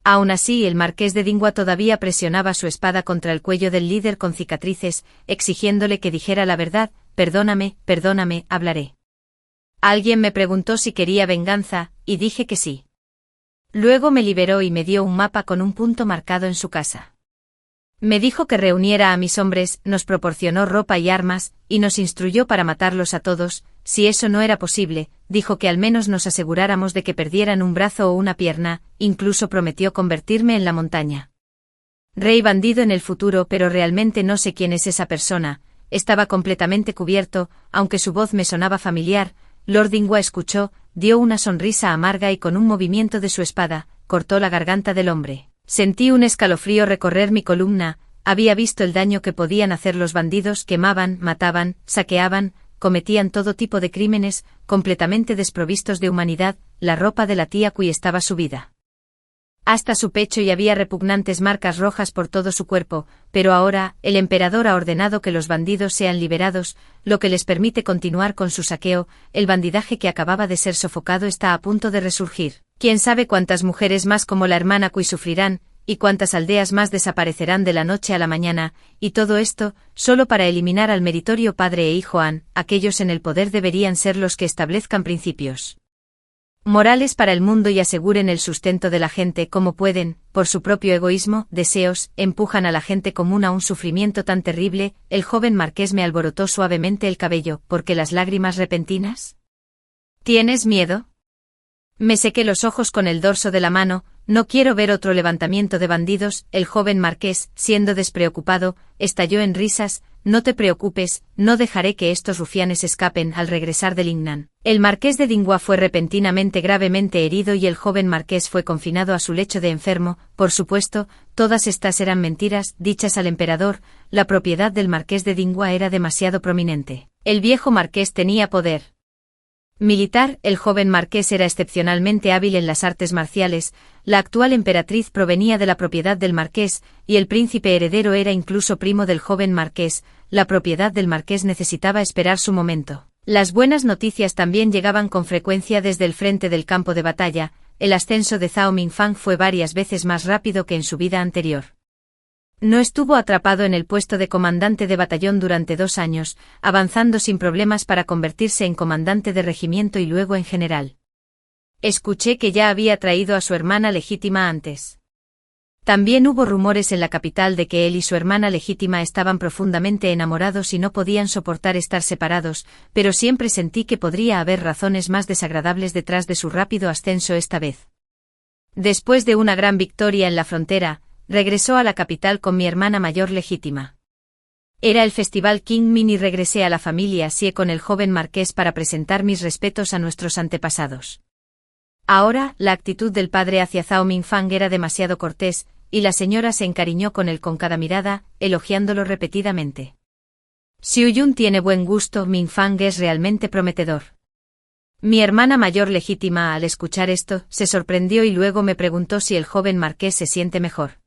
Aún así, el marqués de Dingua todavía presionaba su espada contra el cuello del líder con cicatrices, exigiéndole que dijera la verdad. Perdóname, perdóname, hablaré. Alguien me preguntó si quería venganza, y dije que sí. Luego me liberó y me dio un mapa con un punto marcado en su casa. Me dijo que reuniera a mis hombres, nos proporcionó ropa y armas, y nos instruyó para matarlos a todos. Si eso no era posible, dijo que al menos nos aseguráramos de que perdieran un brazo o una pierna, incluso prometió convertirme en la montaña. Rey bandido en el futuro, pero realmente no sé quién es esa persona. Estaba completamente cubierto, aunque su voz me sonaba familiar. Lord Dingua escuchó, dio una sonrisa amarga y con un movimiento de su espada, cortó la garganta del hombre. Sentí un escalofrío recorrer mi columna. Había visto el daño que podían hacer los bandidos, quemaban, mataban, saqueaban, cometían todo tipo de crímenes, completamente desprovistos de humanidad. La ropa de la tía Kui estaba subida hasta su pecho y había repugnantes marcas rojas por todo su cuerpo, pero ahora, el emperador ha ordenado que los bandidos sean liberados, lo que les permite continuar con su saqueo. El bandidaje que acababa de ser sofocado está a punto de resurgir. Quién sabe cuántas mujeres más como la hermana Kui sufrirán, y cuántas aldeas más desaparecerán de la noche a la mañana, y todo esto, solo para eliminar al meritorio padre e hijo Han. Aquellos en el poder deberían ser los que establezcan principios morales para el mundo y aseguren el sustento de la gente como pueden. Por su propio egoísmo, deseos, empujan a la gente común a un sufrimiento tan terrible. El joven marqués me alborotó suavemente el cabello. ¿Por qué las lágrimas repentinas? ¿Tienes miedo? Me sequé los ojos con el dorso de la mano. No quiero ver otro levantamiento de bandidos. El joven marqués, siendo despreocupado, estalló en risas. No te preocupes, no dejaré que estos rufianes escapen. Al regresar de Lingnan, el marqués de Dingua fue repentinamente gravemente herido y el joven marqués fue confinado a su lecho de enfermo. Por supuesto, todas estas eran mentiras, dichas al emperador. La propiedad del marqués de Dingua era demasiado prominente. El viejo marqués tenía poder militar. El joven marqués era excepcionalmente hábil en las artes marciales. La actual emperatriz provenía de la propiedad del marqués, y el príncipe heredero era incluso primo del joven marqués. La propiedad del marqués necesitaba esperar su momento. Las buenas noticias también llegaban con frecuencia desde el frente del campo de batalla. El ascenso de Zhao Mingfang fue varias veces más rápido que en su vida anterior. No estuvo atrapado en el puesto de comandante de batallón durante 2 años, avanzando sin problemas para convertirse en comandante de regimiento y luego en general. Escuché que ya había traído a su hermana legítima antes. También hubo rumores en la capital de que él y su hermana legítima estaban profundamente enamorados y no podían soportar estar separados, pero siempre sentí que podría haber razones más desagradables detrás de su rápido ascenso esta vez. Después de una gran victoria en la frontera, regresó a la capital con mi hermana mayor legítima. Era el festival Qingming y regresé a la familia Xie con el joven marqués para presentar mis respetos a nuestros antepasados. Ahora, la actitud del padre hacia Zhao Mingfang era demasiado cortés, y la señora se encariñó con él con cada mirada, elogiándolo repetidamente. Xiu Yun tiene buen gusto. Mingfang es realmente prometedor. Mi hermana mayor legítima, al escuchar esto, se sorprendió y luego me preguntó si el joven marqués se siente mejor.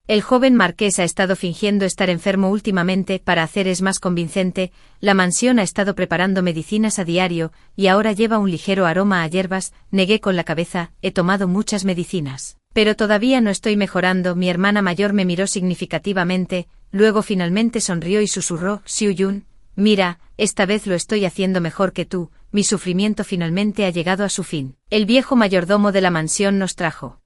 El joven marqués ha estado fingiendo estar enfermo últimamente para hacer es más convincente. La mansión ha estado preparando medicinas a diario, y ahora lleva un ligero aroma a hierbas. Negué con la cabeza, he tomado muchas medicinas, pero todavía no estoy mejorando. Mi hermana mayor me miró significativamente, luego finalmente sonrió y susurró, Xiu Yun, mira, esta vez lo estoy haciendo mejor que tú. Mi sufrimiento finalmente ha llegado a su fin. El viejo mayordomo de la mansión nos trajo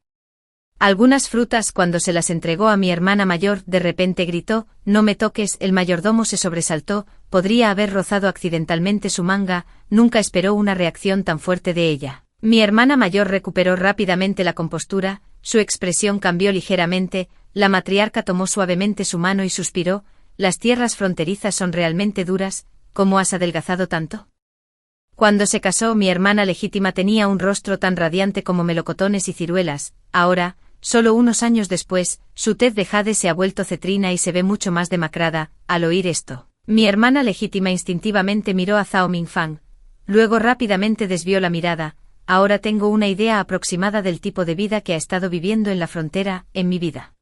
algunas frutas. Cuando se las entregó a mi hermana mayor, de repente gritó, no me toques. El mayordomo se sobresaltó, podría haber rozado accidentalmente su manga. Nunca esperó una reacción tan fuerte de ella. Mi hermana mayor recuperó rápidamente la compostura, su expresión cambió ligeramente. La matriarca tomó suavemente su mano y suspiró, las tierras fronterizas son realmente duras. ¿Cómo has adelgazado tanto? Cuando se casó, mi hermana legítima tenía un rostro tan radiante como melocotones y ciruelas. Ahora, solo unos años después, su tez de jade se ha vuelto cetrina y se ve mucho más demacrada. Al oír esto, mi hermana legítima instintivamente miró a Zhao Mingfang. Luego rápidamente desvió la mirada. ahora tengo una idea aproximada del tipo de vida que ha estado viviendo en la frontera, en mi vida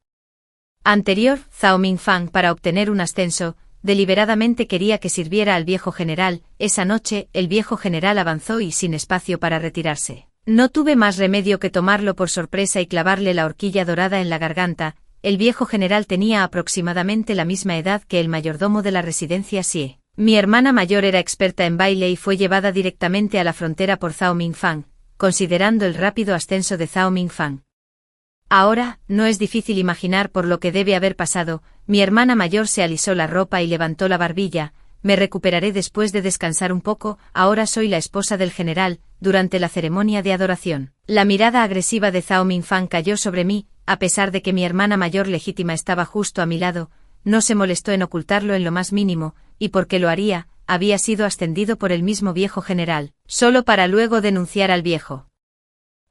anterior. Zhao Mingfang, para obtener un ascenso, deliberadamente quería que sirviera al viejo general. Esa noche, el viejo general avanzó y sin espacio para retirarse. No tuve más remedio que tomarlo por sorpresa y clavarle la horquilla dorada en la garganta. El viejo general tenía aproximadamente la misma edad que el mayordomo de la residencia Xie. Mi hermana mayor era experta en baile y fue llevada directamente a la frontera por Zhao Mingfang, considerando el rápido ascenso de Zhao Mingfang. Ahora, no es difícil imaginar por lo que debe haber pasado. Mi hermana mayor se alisó la ropa y levantó la barbilla. Me recuperaré después de descansar un poco. Ahora soy la esposa del general. Durante la ceremonia de adoración, la mirada agresiva de Zhao Mingfang cayó sobre mí. A pesar de que mi hermana mayor legítima estaba justo a mi lado, no se molestó en ocultarlo en lo más mínimo, y porque lo haría, había sido ascendido por el mismo viejo general, solo para luego denunciar al viejo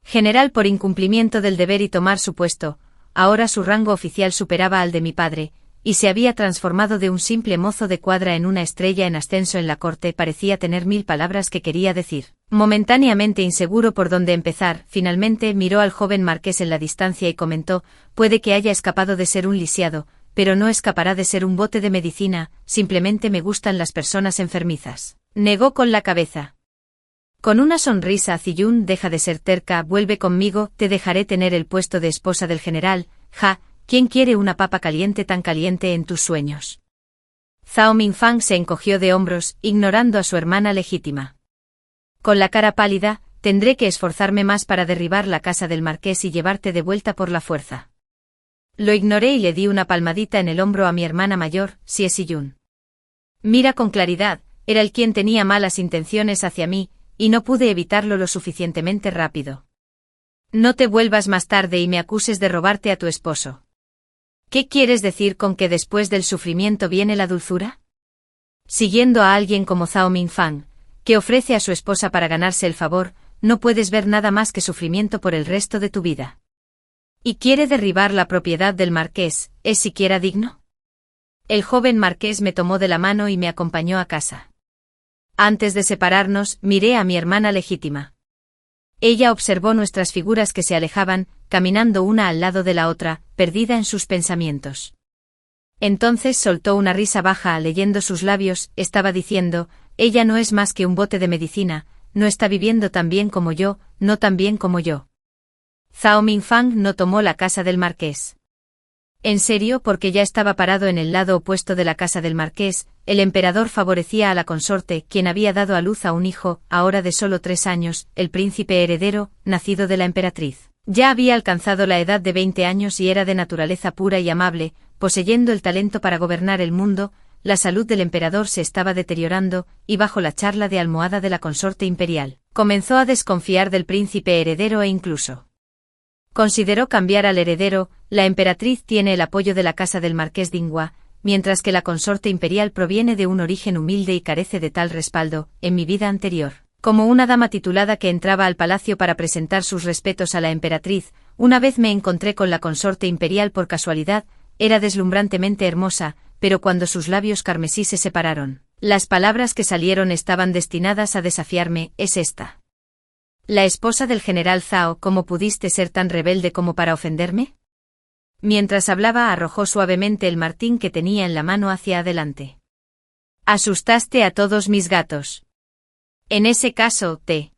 general por incumplimiento del deber y tomar su puesto. Ahora su rango oficial superaba al de mi padre, y se había transformado de un simple mozo de cuadra en una estrella en ascenso en la corte. Parecía tener 1000 palabras que quería decir. Momentáneamente inseguro por dónde empezar, finalmente miró al joven marqués en la distancia y comentó: puede que haya escapado de ser un lisiado, pero no escapará de ser un bote de medicina. Simplemente me gustan las personas enfermizas. Negó con la cabeza. Con una sonrisa, Ziyun, deja de ser terca, vuelve conmigo, te dejaré tener el puesto de esposa del general. Ja, ¿quién quiere una papa caliente tan caliente en tus sueños? Zhao Mingfang se encogió de hombros, ignorando a su hermana legítima. Con la cara pálida, tendré que esforzarme más para derribar la casa del marqués y llevarte de vuelta por la fuerza. Lo ignoré y le di una palmadita en el hombro a mi hermana mayor, Xie Ziyun. Mira con claridad, era él quien tenía malas intenciones hacia mí, y no pude evitarlo lo suficientemente rápido. No te vuelvas más tarde y me acuses de robarte a tu esposo. ¿Qué quieres decir con que después del sufrimiento viene la dulzura? Siguiendo a alguien como Zhao Mingfang, que ofrece a su esposa para ganarse el favor, no puedes ver nada más que sufrimiento por el resto de tu vida. ¿Y quiere derribar la propiedad del marqués? ¿Es siquiera digno? El joven marqués me tomó de la mano y me acompañó a casa. Antes de separarnos, miré a mi hermana legítima. Ella observó nuestras figuras que se alejaban, caminando una al lado de la otra, perdida en sus pensamientos. Entonces soltó una risa baja leyendo sus labios. Estaba diciendo: ella no es más que un bote de medicina, no está viviendo tan bien como yo, no tan bien como yo. Zhao Mingfang no tomó la casa del marqués. En serio, porque ya estaba parado en el lado opuesto de la casa del marqués. El emperador favorecía a la consorte, quien había dado a luz a un hijo, ahora de solo 3 años, el príncipe heredero, nacido de la emperatriz. Ya había alcanzado la edad de 20 años y era de naturaleza pura y amable, poseyendo el talento para gobernar el mundo. La salud del emperador se estaba deteriorando, y bajo la charla de almohada de la consorte imperial, comenzó a desconfiar del príncipe heredero e incluso consideró cambiar al heredero. La emperatriz tiene el apoyo de la casa del marqués Dingua, mientras que la consorte imperial proviene de un origen humilde y carece de tal respaldo. En mi vida anterior, como una dama titulada que entraba al palacio para presentar sus respetos a la emperatriz, una vez me encontré con la consorte imperial por casualidad. Era deslumbrantemente hermosa, pero cuando sus labios carmesí se separaron, las palabras que salieron estaban destinadas a desafiarme. ¿Es esta la esposa del general Zhao? ¿Cómo pudiste ser tan rebelde como para ofenderme? Mientras hablaba, arrojó suavemente el martín que tenía en la mano hacia adelante. Asustaste a todos mis gatos. En ese caso, te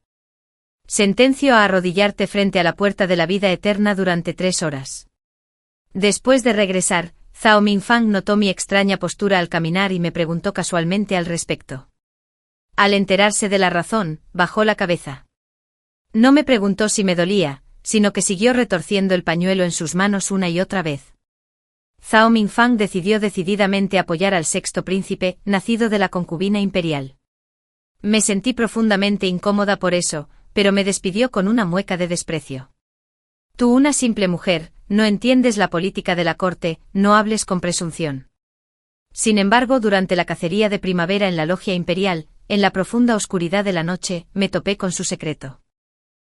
sentencio a arrodillarte frente a la puerta de la vida eterna durante 3 horas. Después de regresar, Zhao Mingfang notó mi extraña postura al caminar y me preguntó casualmente al respecto. Al enterarse de la razón, bajó la cabeza. No me preguntó si me dolía, sino que siguió retorciendo el pañuelo en sus manos una y otra vez. Zhao Mingfang decidió decididamente apoyar al 6º príncipe, nacido de la concubina imperial. Me sentí profundamente incómoda por eso, pero me despidió con una mueca de desprecio. Tú, una simple mujer, no entiendes la política de la corte, no hables con presunción. Sin embargo, durante la cacería de primavera en la logia imperial, en la profunda oscuridad de la noche, me topé con su secreto.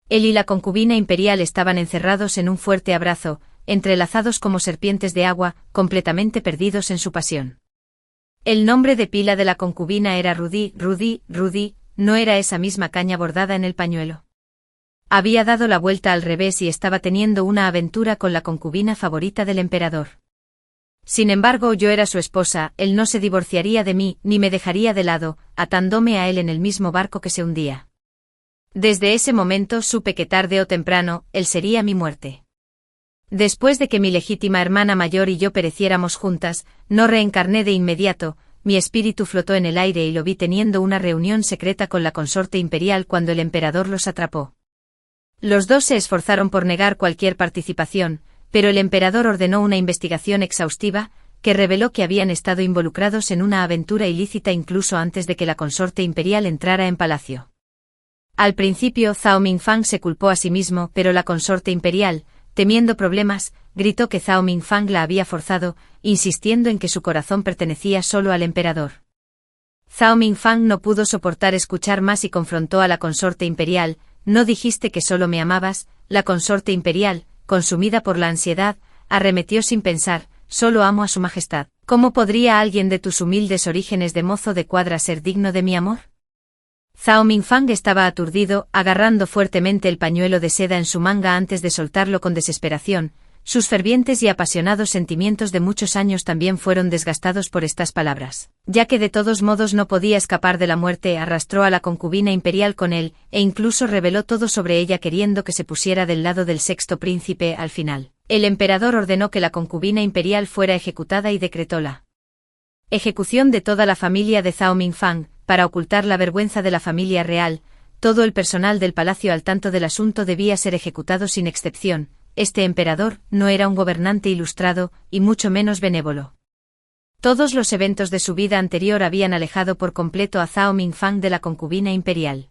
Él y la concubina imperial estaban encerrados en un fuerte abrazo, entrelazados como serpientes de agua, completamente perdidos en su pasión. El nombre de pila de la concubina era Rudy. ¿No era esa misma caña bordada en el pañuelo? Había dado la vuelta al revés y estaba teniendo una aventura con la concubina favorita del emperador. Sin embargo, yo era su esposa, él no se divorciaría de mí, ni me dejaría de lado, atándome a él en el mismo barco que se hundía. Desde ese momento supe que tarde o temprano, él sería mi muerte. Después de que mi legítima hermana mayor y yo pereciéramos juntas, no reencarné de inmediato, mi espíritu flotó en el aire y lo vi teniendo una reunión secreta con la consorte imperial cuando el emperador los atrapó. Los dos se esforzaron por negar cualquier participación, pero el emperador ordenó una investigación exhaustiva, que reveló que habían estado involucrados en una aventura ilícita incluso antes de que la consorte imperial entrara en palacio. Al principio Zhao Mingfang se culpó a sí mismo, pero la consorte imperial, temiendo problemas, gritó que Zhao Mingfang la había forzado, insistiendo en que su corazón pertenecía solo al emperador. Zhao Mingfang no pudo soportar escuchar más y confrontó a la consorte imperial. «¿No dijiste que solo me amabas?». La consorte imperial, consumida por la ansiedad, arremetió sin pensar: «Solo amo a su majestad. ¿Cómo podría alguien de tus humildes orígenes de mozo de cuadra ser digno de mi amor?». Zhao Mingfang estaba aturdido, agarrando fuertemente el pañuelo de seda en su manga antes de soltarlo con desesperación. Sus fervientes y apasionados sentimientos de muchos años también fueron desgastados por estas palabras. Ya que de todos modos no podía escapar de la muerte, arrastró a la concubina imperial con él, e incluso reveló todo sobre ella queriendo que se pusiera del lado del sexto príncipe. Al final, el emperador ordenó que la concubina imperial fuera ejecutada y decretó la ejecución de toda la familia de Zhao Mingfang, para ocultar la vergüenza de la familia real. Todo el personal del palacio al tanto del asunto debía ser ejecutado sin excepción. Este emperador no era un gobernante ilustrado, y mucho menos benévolo. Todos los eventos de su vida anterior habían alejado por completo a Zhao Mingfang de la concubina imperial.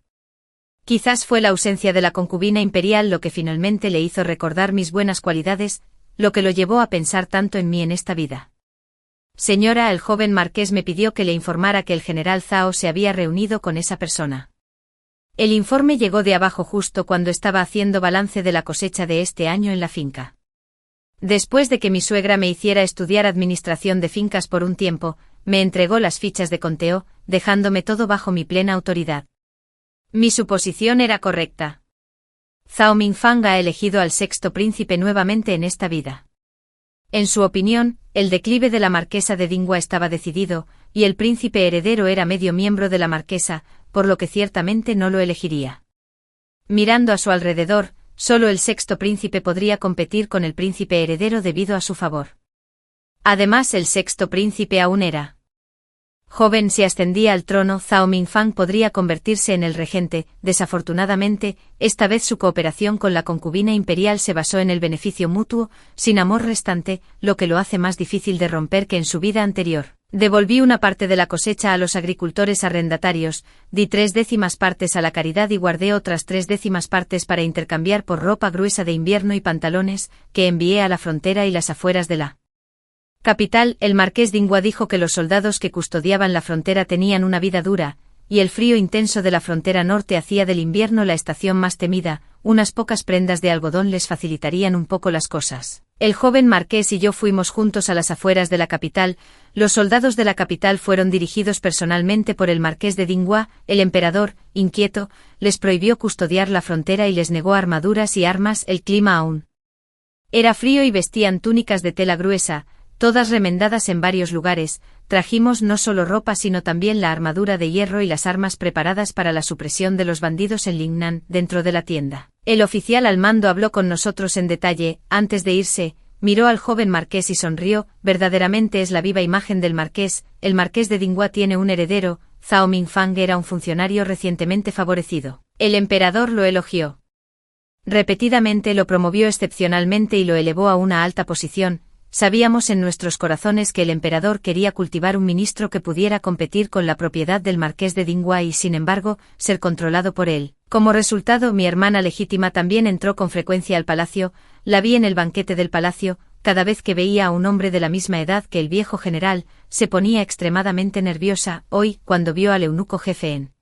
Quizás fue la ausencia de la concubina imperial lo que finalmente le hizo recordar mis buenas cualidades, lo que lo llevó a pensar tanto en mí en esta vida. Señora, el joven marqués me pidió que le informara que el general Zhao se había reunido con esa persona. El informe llegó de abajo justo cuando estaba haciendo balance de la cosecha de este año en la finca. Después de que mi suegra me hiciera estudiar administración de fincas por un tiempo, me entregó las fichas de conteo, dejándome todo bajo mi plena autoridad. Mi suposición era correcta. Zhao Mingfang ha elegido al sexto príncipe nuevamente en esta vida. En su opinión, el declive de la marquesa de Dingua estaba decidido, y el príncipe heredero era medio miembro de la marquesa, por lo que ciertamente no lo elegiría. Mirando a su alrededor, solo el sexto príncipe podría competir con el príncipe heredero debido a su favor. Además, el sexto príncipe aún era joven. Si ascendía al trono, Zhao Mingfang podría convertirse en el regente. Desafortunadamente, esta vez su cooperación con la concubina imperial se basó en el beneficio mutuo, sin amor restante, lo que lo hace más difícil de romper que en su vida anterior. Devolví una parte de la cosecha a los agricultores arrendatarios, di 3/10 partes a la caridad y guardé otras 3/10 partes para intercambiar por ropa gruesa de invierno y pantalones, que envié a la frontera y las afueras de la capital. El marqués Dingua dijo que los soldados que custodiaban la frontera tenían una vida dura, y el frío intenso de la frontera norte hacía del invierno la estación más temida. Unas pocas prendas de algodón les facilitarían un poco las cosas. El joven marqués y yo fuimos juntos a las afueras de la capital. Los soldados de la capital fueron dirigidos personalmente por el marqués de Dingua. El emperador, inquieto, les prohibió custodiar la frontera y les negó armaduras y armas. El clima aún era frío y vestían túnicas de tela gruesa, todas remendadas en varios lugares. Trajimos no solo ropa sino también la armadura de hierro y las armas preparadas para la supresión de los bandidos en Lingnan. Dentro de la tienda, el oficial al mando habló con nosotros en detalle. Antes de irse, miró al joven marqués y sonrió. Verdaderamente es la viva imagen del marqués. El marqués de Dingua tiene un heredero. Zhao Mingfang era un funcionario recientemente favorecido. El emperador lo elogió repetidamente, lo promovió excepcionalmente y lo elevó a una alta posición. Sabíamos en nuestros corazones que el emperador quería cultivar un ministro que pudiera competir con la propiedad del marqués de Dingua y, sin embargo, ser controlado por él. Como resultado, mi hermana legítima también entró con frecuencia al palacio. La vi en el banquete del palacio. Cada vez que veía a un hombre de la misma edad que el viejo general, se ponía extremadamente nerviosa. Hoy, cuando vio al eunuco jefe en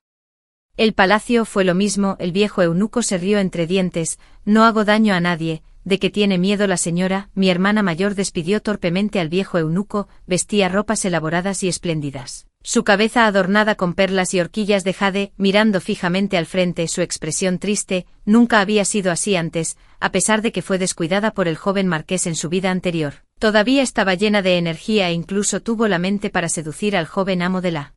el palacio, fue lo mismo. El viejo eunuco se rió entre dientes. «No hago daño a nadie». «¿De qué tiene miedo la señora?». Mi hermana mayor despidió torpemente al viejo eunuco. Vestía ropas elaboradas y espléndidas. Su cabeza adornada con perlas y horquillas de jade, mirando fijamente al frente, su expresión triste, nunca había sido así antes, a pesar de que fue descuidada por el joven marqués en su vida anterior. Todavía estaba llena de energía e incluso tuvo la mente para seducir al joven amo de la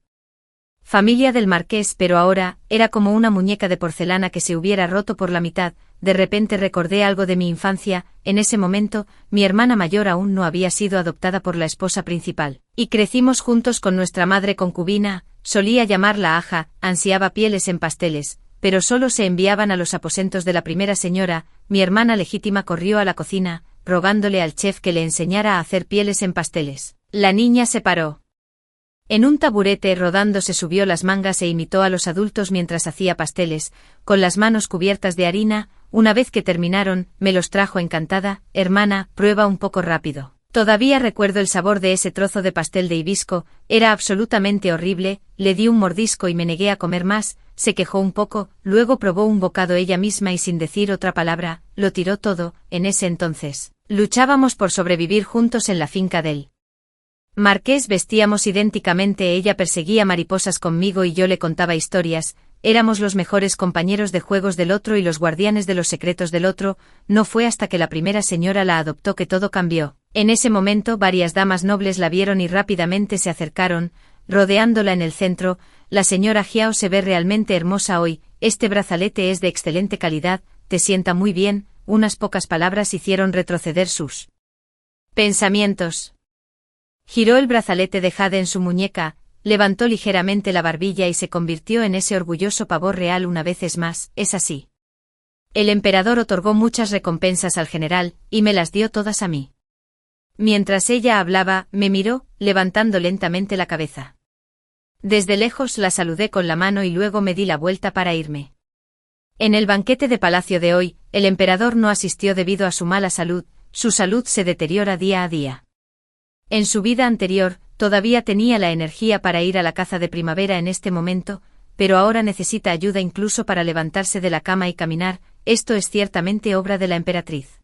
familia del marqués, pero ahora, era como una muñeca de porcelana que se hubiera roto por la mitad. De repente recordé algo de mi infancia. En ese momento, mi hermana mayor aún no había sido adoptada por la esposa principal, y crecimos juntos con nuestra madre concubina. Solía llamarla Aja, ansiaba pieles en pasteles, pero solo se enviaban a los aposentos de la primera señora. Mi hermana legítima corrió a la cocina, rogándole al chef que le enseñara a hacer pieles en pasteles. La niña se paró en un taburete rodando, se subió las mangas e imitó a los adultos mientras hacía pasteles, con las manos cubiertas de harina. Una vez que terminaron, me los trajo encantada. Hermana, prueba un poco rápido. Todavía recuerdo el sabor de ese trozo de pastel de hibisco, era absolutamente horrible. Le di un mordisco y me negué a comer más. Se quejó un poco, luego probó un bocado ella misma y sin decir otra palabra, lo tiró todo. En ese entonces, luchábamos por sobrevivir juntos en la finca del marqués, vestíamos idénticamente, ella perseguía mariposas conmigo y yo le contaba historias. Éramos los mejores compañeros de juegos del otro y los guardianes de los secretos del otro. No fue hasta que la primera señora la adoptó que todo cambió. En ese momento varias damas nobles la vieron y rápidamente se acercaron, rodeándola en el centro. La señora Jiao se ve realmente hermosa hoy, este brazalete es de excelente calidad, te sienta muy bien. Unas pocas palabras hicieron retroceder sus pensamientos. Giró el brazalete de jade en su muñeca, levantó ligeramente la barbilla y se convirtió en ese orgulloso pavor real una vez más. Es así. El emperador otorgó muchas recompensas al general, y me las dio todas a mí. Mientras ella hablaba, me miró, levantando lentamente la cabeza. Desde lejos la saludé con la mano y luego me di la vuelta para irme. En el banquete de palacio de hoy, el emperador no asistió debido a su mala salud. Su salud se deteriora día a día. En su vida anterior, todavía tenía la energía para ir a la caza de primavera en este momento, pero ahora necesita ayuda incluso para levantarse de la cama y caminar. Esto es ciertamente obra de la emperatriz.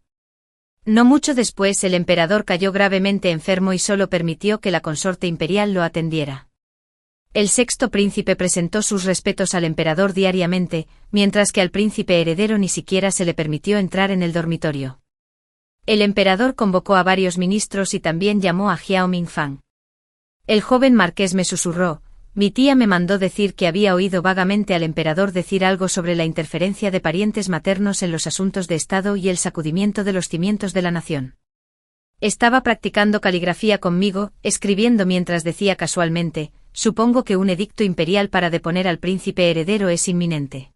No mucho después el emperador cayó gravemente enfermo y solo permitió que la consorte imperial lo atendiera. El sexto príncipe presentó sus respetos al emperador diariamente, mientras que al príncipe heredero ni siquiera se le permitió entrar en el dormitorio. El emperador convocó a varios ministros y también llamó a Jiao Mingfang. El joven marqués me susurró, mi tía me mandó decir que había oído vagamente al emperador decir algo sobre la interferencia de parientes maternos en los asuntos de Estado y el sacudimiento de los cimientos de la nación. Estaba practicando caligrafía conmigo, escribiendo mientras decía casualmente, supongo que un edicto imperial para deponer al príncipe heredero es inminente.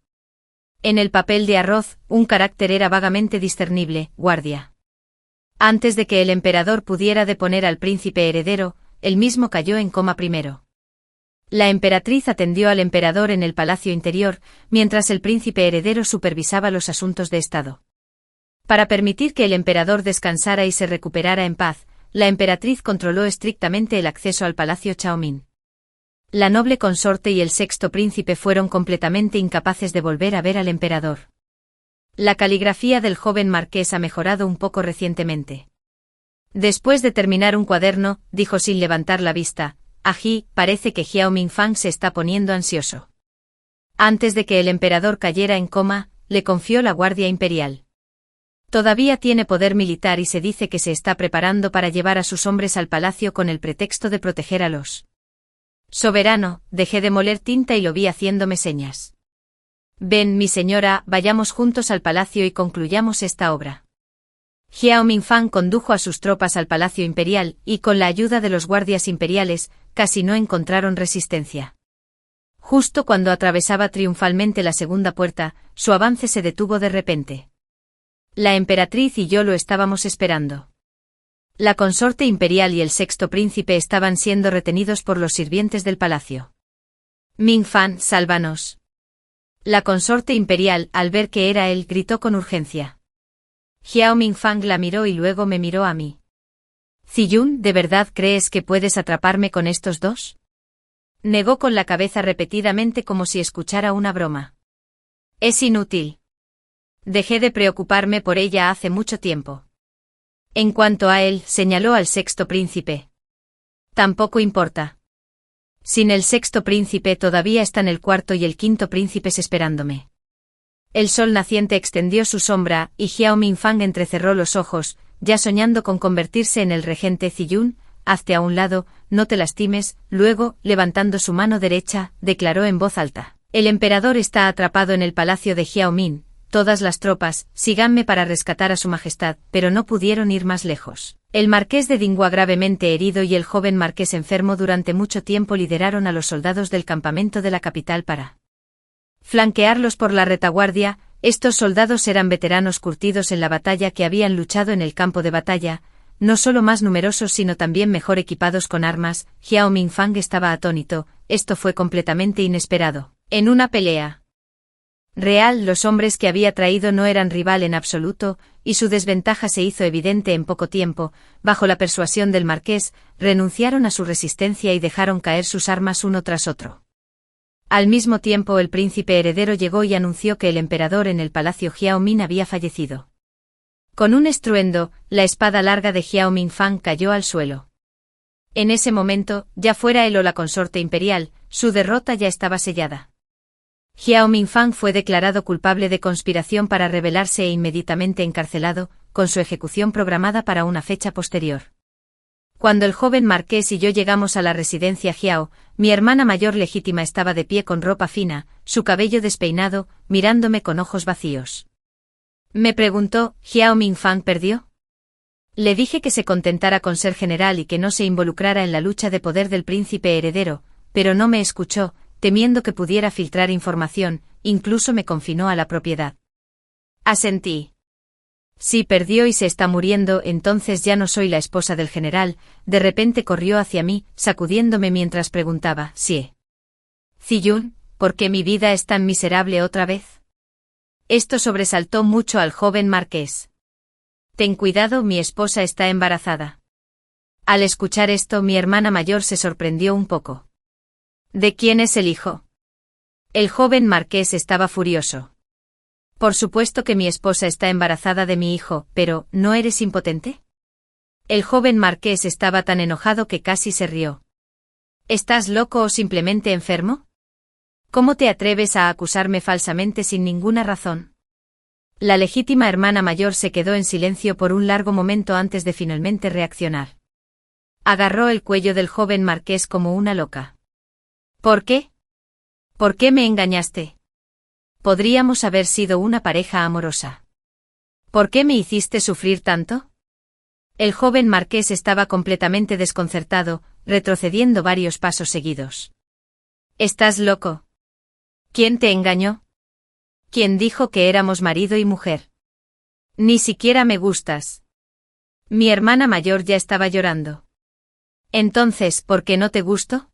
En el papel de arroz, un carácter era vagamente discernible, guardia. Antes de que el emperador pudiera deponer al príncipe heredero, él mismo cayó en coma primero. La emperatriz atendió al emperador en el palacio interior, mientras el príncipe heredero supervisaba los asuntos de Estado. Para permitir que el emperador descansara y se recuperara en paz, la emperatriz controló estrictamente el acceso al palacio Chaomin. La noble consorte y el sexto príncipe fueron completamente incapaces de volver a ver al emperador. La caligrafía del joven marqués ha mejorado un poco recientemente. Después de terminar un cuaderno, dijo sin levantar la vista, Ají, parece que Jiao Mingfang se está poniendo ansioso. Antes de que el emperador cayera en coma, le confió la guardia imperial. Todavía tiene poder militar y se dice que se está preparando para llevar a sus hombres al palacio con el pretexto de proteger a los soberano. Dejé de moler tinta y lo vi haciéndome señas. Ven, mi señora, vayamos juntos al palacio y concluyamos esta obra. Jiao Mingfang condujo a sus tropas al palacio imperial, y con la ayuda de los guardias imperiales, casi no encontraron resistencia. Justo cuando atravesaba triunfalmente la segunda puerta, su avance se detuvo de repente. La emperatriz y yo lo estábamos esperando. La consorte imperial y el sexto príncipe estaban siendo retenidos por los sirvientes del palacio. Mingfang, sálvanos. La consorte imperial, al ver que era él, gritó con urgencia. Jiao Mingfang la miró y luego me miró a mí. Ziyun, ¿de verdad crees que puedes atraparme con estos dos? Negó con la cabeza repetidamente como si escuchara una broma. Es inútil. Dejé de preocuparme por ella hace mucho tiempo. En cuanto a él, señaló al sexto príncipe. Tampoco importa. Sin el sexto príncipe todavía están el cuarto y el quinto príncipes esperándome. El sol naciente extendió su sombra, y Xiao Mingfang entrecerró los ojos, ya soñando con convertirse en el regente Ziyun. Hazte a un lado, no te lastimes. Luego, levantando su mano derecha, declaró en voz alta: el emperador está atrapado en el palacio de Xiaomin. Todas las tropas, síganme para rescatar a su majestad, pero no pudieron ir más lejos. El marqués de Dingua gravemente herido y el joven marqués enfermo durante mucho tiempo lideraron a los soldados del campamento de la capital para flanquearlos por la retaguardia. Estos soldados eran veteranos curtidos en la batalla que habían luchado en el campo de batalla, no solo más numerosos sino también mejor equipados con armas. Xiao Mingfang estaba atónito, esto fue completamente inesperado. En una pelea real, los hombres que había traído no eran rival en absoluto, y su desventaja se hizo evidente en poco tiempo. Bajo la persuasión del marqués, renunciaron a su resistencia y dejaron caer sus armas uno tras otro. Al mismo tiempo el príncipe heredero llegó y anunció que el emperador en el palacio Xiaomin había fallecido. Con un estruendo, la espada larga de Xiao Mingfang cayó al suelo. En ese momento, ya fuera él o la consorte imperial, su derrota ya estaba sellada. Xiao Mingfang fue declarado culpable de conspiración para rebelarse e inmediatamente encarcelado, con su ejecución programada para una fecha posterior. Cuando el joven marqués y yo llegamos a la residencia Xiao, mi hermana mayor legítima estaba de pie con ropa fina, su cabello despeinado, mirándome con ojos vacíos. Me preguntó: ¿Xiao Mingfang perdió? Le dije que se contentara con ser general y que no se involucrara en la lucha de poder del príncipe heredero, pero no me escuchó, temiendo que pudiera filtrar información, incluso me confinó a la propiedad. Asentí. Sí, perdió y se está muriendo. Entonces ya no soy la esposa del general. De repente corrió hacia mí, sacudiéndome mientras preguntaba: ¿Sí? Ziyun, ¿por qué mi vida es tan miserable otra vez? Esto sobresaltó mucho al joven marqués. Ten cuidado, mi esposa está embarazada. Al escuchar esto, mi hermana mayor se sorprendió un poco. ¿De quién es el hijo? El joven marqués estaba furioso. Por supuesto que mi esposa está embarazada de mi hijo, pero ¿no eres impotente? El joven marqués estaba tan enojado que casi se rió. ¿Estás loco o simplemente enfermo? ¿Cómo te atreves a acusarme falsamente sin ninguna razón? La legítima hermana mayor se quedó en silencio por un largo momento antes de finalmente reaccionar. Agarró el cuello del joven marqués como una loca. ¿Por qué? ¿Por qué me engañaste? Podríamos haber sido una pareja amorosa. ¿Por qué me hiciste sufrir tanto? El joven marqués estaba completamente desconcertado, retrocediendo varios pasos seguidos. ¿Estás loco? ¿Quién te engañó? ¿Quién dijo que éramos marido y mujer? Ni siquiera me gustas. Mi hermana mayor ya estaba llorando. Entonces, ¿por qué no te gusto?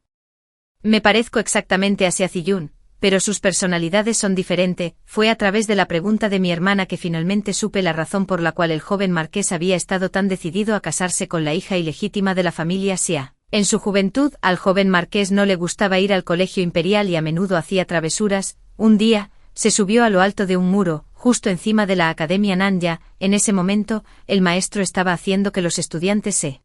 Me parezco exactamente a Ziyun, pero sus personalidades son diferentes. Fue a través de la pregunta de mi hermana que finalmente supe la razón por la cual el joven marqués había estado tan decidido a casarse con la hija ilegítima de la familia Xia. En su juventud, al joven marqués no le gustaba ir al colegio imperial y a menudo hacía travesuras. Un día, se subió a lo alto de un muro, justo encima de la Academia Nanya. En ese momento, el maestro estaba haciendo que los estudiantes se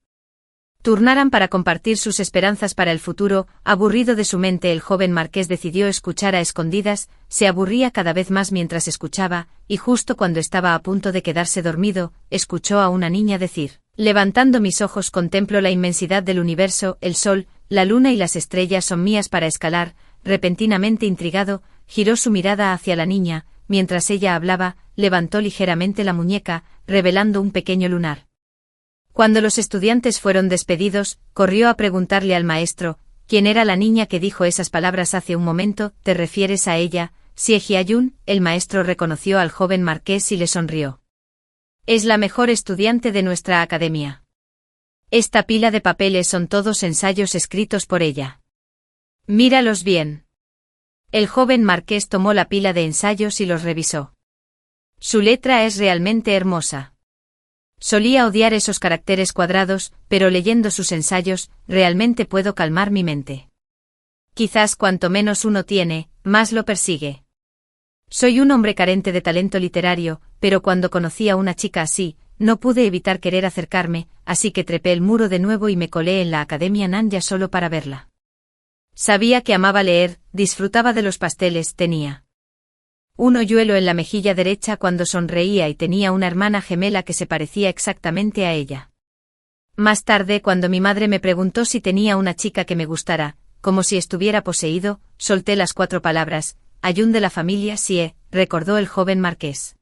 turnaran para compartir sus esperanzas para el futuro. Aburrido de su mente, el joven marqués decidió escuchar a escondidas. Se aburría cada vez más mientras escuchaba, y justo cuando estaba a punto de quedarse dormido, escuchó a una niña decir: levantando mis ojos contemplo la inmensidad del universo, el sol, la luna y las estrellas son mías para escalar. Repentinamente intrigado, giró su mirada hacia la niña. Mientras ella hablaba, levantó ligeramente la muñeca, revelando un pequeño lunar. Cuando los estudiantes fueron despedidos, corrió a preguntarle al maestro: ¿quién era la niña que dijo esas palabras hace un momento? ¿Te refieres a ella, Xie Xiayun? El maestro reconoció al joven marqués y le sonrió. Es la mejor estudiante de nuestra academia. Esta pila de papeles son todos ensayos escritos por ella. Míralos bien. El joven marqués tomó la pila de ensayos y los revisó. Su letra es realmente hermosa. Solía odiar esos caracteres cuadrados, pero leyendo sus ensayos, realmente puedo calmar mi mente. Quizás cuanto menos uno tiene, más lo persigue. Soy un hombre carente de talento literario, pero cuando conocí a una chica así, no pude evitar querer acercarme, así que trepé el muro de nuevo y me colé en la Academia Nanya solo para verla. Sabía que amaba leer, disfrutaba de los pasteles, tenía un hoyuelo en la mejilla derecha cuando sonreía y tenía una hermana gemela que se parecía exactamente a ella. Más tarde, cuando mi madre me preguntó si tenía una chica que me gustara, como si estuviera poseído, solté las 4 palabras: Ayun de la familia Sie, recordó el joven marqués.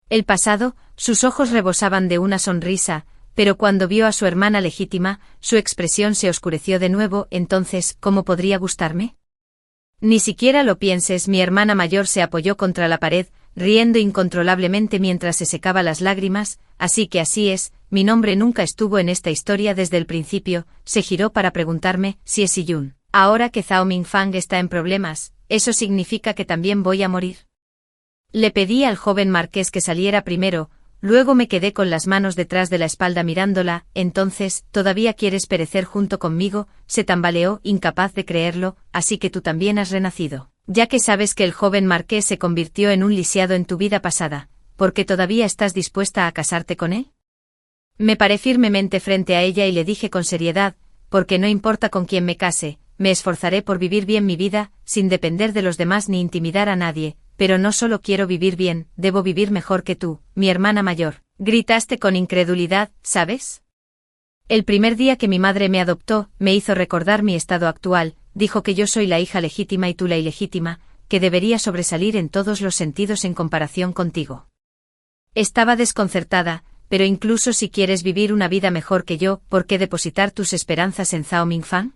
El pasado, sus ojos rebosaban de una sonrisa, pero cuando vio a su hermana legítima, su expresión se oscureció de nuevo. Entonces, ¿cómo podría gustarme? Ni siquiera lo pienses. Mi hermana mayor se apoyó contra la pared, riendo incontrolablemente mientras se secaba las lágrimas. Así que así es, mi nombre nunca estuvo en esta historia desde el principio. Se giró para preguntarme si es Yun. Ahora que Zhao Mingfang está en problemas, ¿eso significa que también voy a morir? Le pedí al joven marqués que saliera primero, luego me quedé con las manos detrás de la espalda mirándola. Entonces, ¿todavía quieres perecer junto conmigo? Se tambaleó, incapaz de creerlo. Así que tú también has renacido. Ya que sabes que el joven marqués se convirtió en un lisiado en tu vida pasada, ¿por qué todavía estás dispuesta a casarte con él? Me paré firmemente frente a ella y le dije con seriedad: porque no importa con quién me case, me esforzaré por vivir bien mi vida, sin depender de los demás ni intimidar a nadie. Pero no solo quiero vivir bien, debo vivir mejor que tú, mi hermana mayor. Gritaste con incredulidad, ¿sabes? El primer día que mi madre me adoptó, me hizo recordar mi estado actual. Dijo que yo soy la hija legítima y tú la ilegítima, que debería sobresalir en todos los sentidos en comparación contigo. Estaba desconcertada, pero incluso si quieres vivir una vida mejor que yo, ¿por qué depositar tus esperanzas en Zhao Mingfang?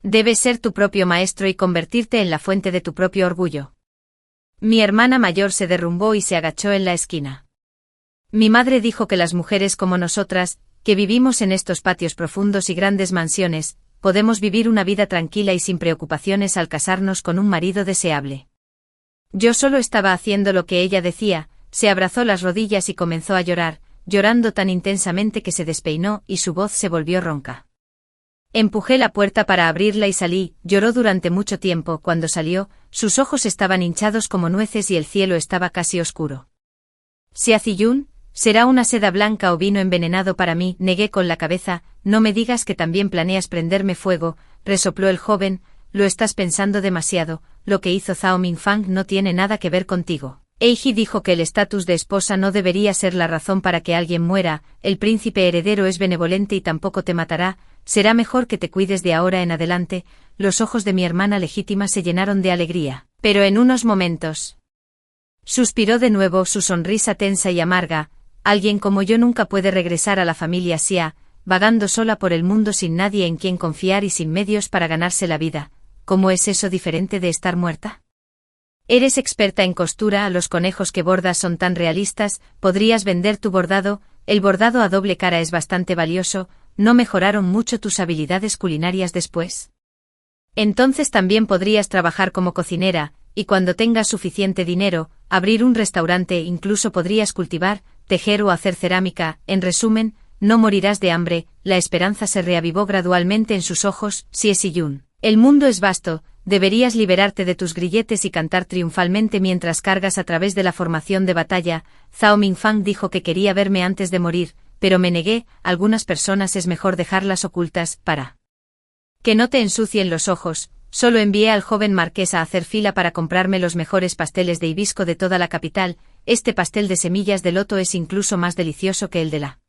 Debes ser tu propio maestro y convertirte en la fuente de tu propio orgullo. Mi hermana mayor se derrumbó y se agachó en la esquina. Mi madre dijo que las mujeres como nosotras, que vivimos en estos patios profundos y grandes mansiones, podemos vivir una vida tranquila y sin preocupaciones al casarnos con un marido deseable. Yo solo estaba haciendo lo que ella decía. Se abrazó las rodillas y comenzó a llorar, llorando tan intensamente que se despeinó y su voz se volvió ronca. Empujé la puerta para abrirla y salí. Lloró durante mucho tiempo. Cuando salió, sus ojos estaban hinchados como nueces y el cielo estaba casi oscuro. ¿Xia Ziyun? ¿Será una seda blanca o vino envenenado para mí? Negué con la cabeza. No me digas que también planeas prenderme fuego, resopló el joven. Lo estás pensando demasiado. Lo que hizo Zhao Mingfang no tiene nada que ver contigo. Eiji dijo que el estatus de esposa no debería ser la razón para que alguien muera. El príncipe heredero es benevolente y tampoco te matará. Será mejor que te cuides de ahora en adelante. Los ojos de mi hermana legítima se llenaron de alegría, pero en unos momentos suspiró de nuevo, su sonrisa tensa y amarga. Alguien como yo nunca puede regresar a la familia Xia, vagando sola por el mundo sin nadie en quien confiar y sin medios para ganarse la vida. ¿Cómo es eso diferente de estar muerta? Eres experta en costura, los conejos que bordas son tan realistas, podrías vender tu bordado. El bordado a doble cara es bastante valioso. ¿No mejoraron mucho tus habilidades culinarias después? Entonces también podrías trabajar como cocinera, y cuando tengas suficiente dinero, abrir un restaurante. Incluso podrías cultivar, tejer o hacer cerámica. En resumen, no morirás de hambre. La esperanza se reavivó gradualmente en sus ojos. Xie Ziyun, el mundo es vasto. Deberías liberarte de tus grilletes y cantar triunfalmente mientras cargas a través de la formación de batalla. Zhao Mingfang dijo que quería verme antes de morir, pero me negué. Algunas personas es mejor dejarlas ocultas, para que no te ensucien los ojos. Solo envié al joven marqués a hacer fila para comprarme los mejores pasteles de hibisco de toda la capital. Este pastel de semillas de loto es incluso más delicioso que el de la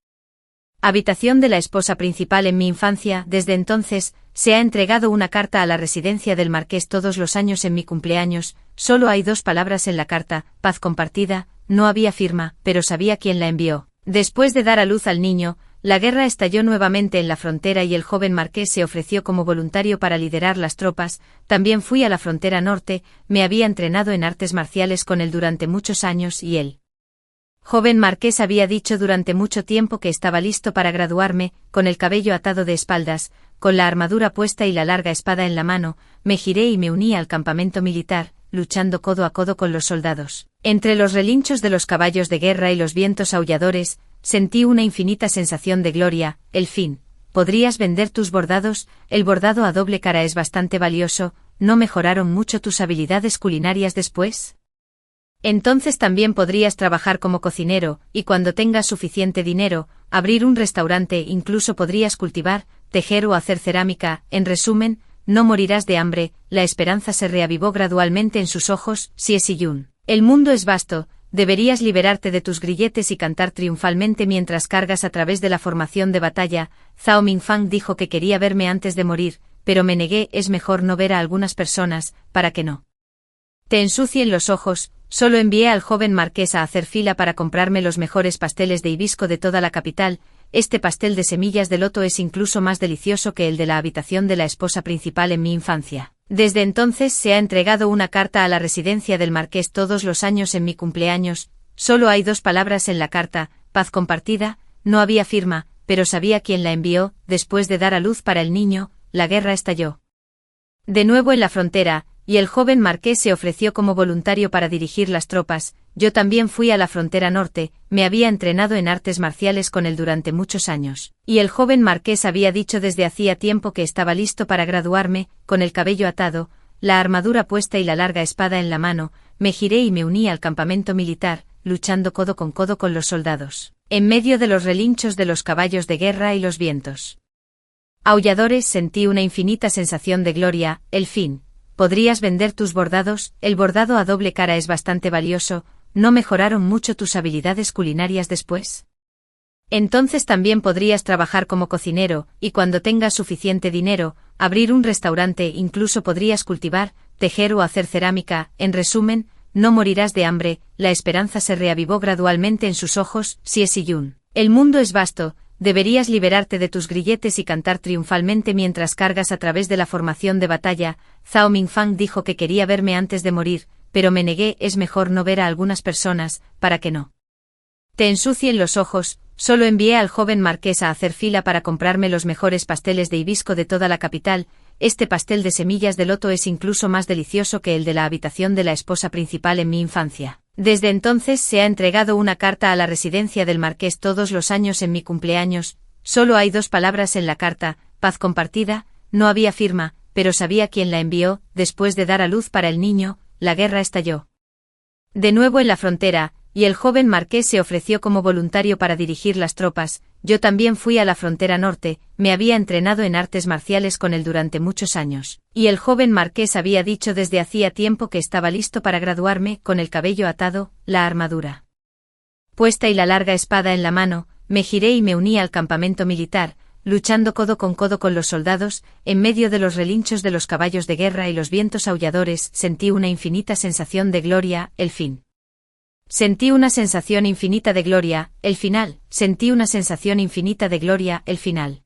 habitación de la esposa principal en mi infancia. Desde entonces, se ha entregado una carta a la residencia del marqués todos los años en mi cumpleaños. Solo hay 2 palabras en la carta: paz compartida. No había firma, pero sabía quién la envió. Después de dar a luz al niño, la guerra estalló nuevamente en la frontera y el joven marqués se ofreció como voluntario para liderar las tropas. También fui a la frontera norte. Me había entrenado en artes marciales con él durante muchos años y él joven marqués había dicho durante mucho tiempo que estaba listo para graduarme. Con el cabello atado de espaldas, con la armadura puesta y la larga espada en la mano, me giré y me uní al campamento militar, luchando codo a codo con los soldados. Entre los relinchos de los caballos de guerra y los vientos aulladores, sentí una infinita sensación de gloria. El fin. ¿Podrías vender tus bordados? El bordado a doble cara es bastante valioso. ¿No mejoraron mucho tus habilidades culinarias después? Entonces también podrías trabajar como cocinero, y cuando tengas suficiente dinero, abrir un restaurante. Incluso podrías cultivar, tejer o hacer cerámica. En resumen, no morirás de hambre, la esperanza se reavivó gradualmente en sus ojos, Sie Si-yun. El mundo es vasto, deberías liberarte de tus grilletes y cantar triunfalmente mientras cargas a través de la formación de batalla. Zhao Mingfang dijo que quería verme antes de morir, pero me negué, es mejor no ver a algunas personas, para que no te ensucien los ojos. Solo envié al joven marqués a hacer fila para comprarme los mejores pasteles de hibisco de toda la capital. Este pastel de semillas de loto es incluso más delicioso que el de la habitación de la esposa principal en mi infancia. Desde entonces se ha entregado una carta a la residencia del marqués todos los años en mi cumpleaños. Solo hay 2 palabras en la carta, paz compartida. No había firma, pero sabía quién la envió. Después de dar a luz para el niño, la guerra estalló de nuevo en la frontera, y el joven marqués se ofreció como voluntario para dirigir las tropas. Yo también fui a la frontera norte, me había entrenado en artes marciales con él durante muchos años, y el joven marqués había dicho desde hacía tiempo que estaba listo para graduarme. Con el cabello atado, la armadura puesta y la larga espada en la mano, me giré y me uní al campamento militar, luchando codo con los soldados, en medio de los relinchos de los caballos de guerra y los vientos aulladores. Sentí una infinita sensación de gloria. El fin. ¿Podrías vender tus bordados? El bordado a doble cara es bastante valioso. ¿No mejoraron mucho tus habilidades culinarias después? Entonces también podrías trabajar como cocinero, y cuando tengas suficiente dinero, abrir un restaurante. Incluso podrías cultivar, tejer o hacer cerámica. En resumen, no morirás de hambre. La esperanza se reavivó gradualmente en sus ojos. Sie Si-yun. El mundo es vasto, deberías liberarte de tus grilletes y cantar triunfalmente mientras cargas a través de la formación de batalla. Zhao Mingfang dijo que quería verme antes de morir, pero me negué, es mejor no ver a algunas personas, para que no te ensucien los ojos. Solo envié al joven marqués a hacer fila para comprarme los mejores pasteles de hibisco de toda la capital. Este pastel de semillas de loto es incluso más delicioso que el de la habitación de la esposa principal en mi infancia. Desde entonces se ha entregado una carta a la residencia del marqués todos los años en mi cumpleaños. Solo hay 2 palabras en la carta, paz compartida. No había firma, pero sabía quién la envió. Después de dar a luz para el niño, la guerra estalló de nuevo en la frontera, y el joven marqués se ofreció como voluntario para dirigir las tropas. Yo también fui a la frontera norte, me había entrenado en artes marciales con él durante muchos años, y el joven marqués había dicho desde hacía tiempo que estaba listo para graduarme. Con el cabello atado, la armadura puesta y la larga espada en la mano, me giré y me uní al campamento militar, luchando codo con los soldados, en medio de los relinchos de los caballos de guerra y los vientos aulladores. Sentí una infinita sensación de gloria. El fin. Sentí una sensación infinita de gloria. El final. Sentí una sensación infinita de gloria. El final.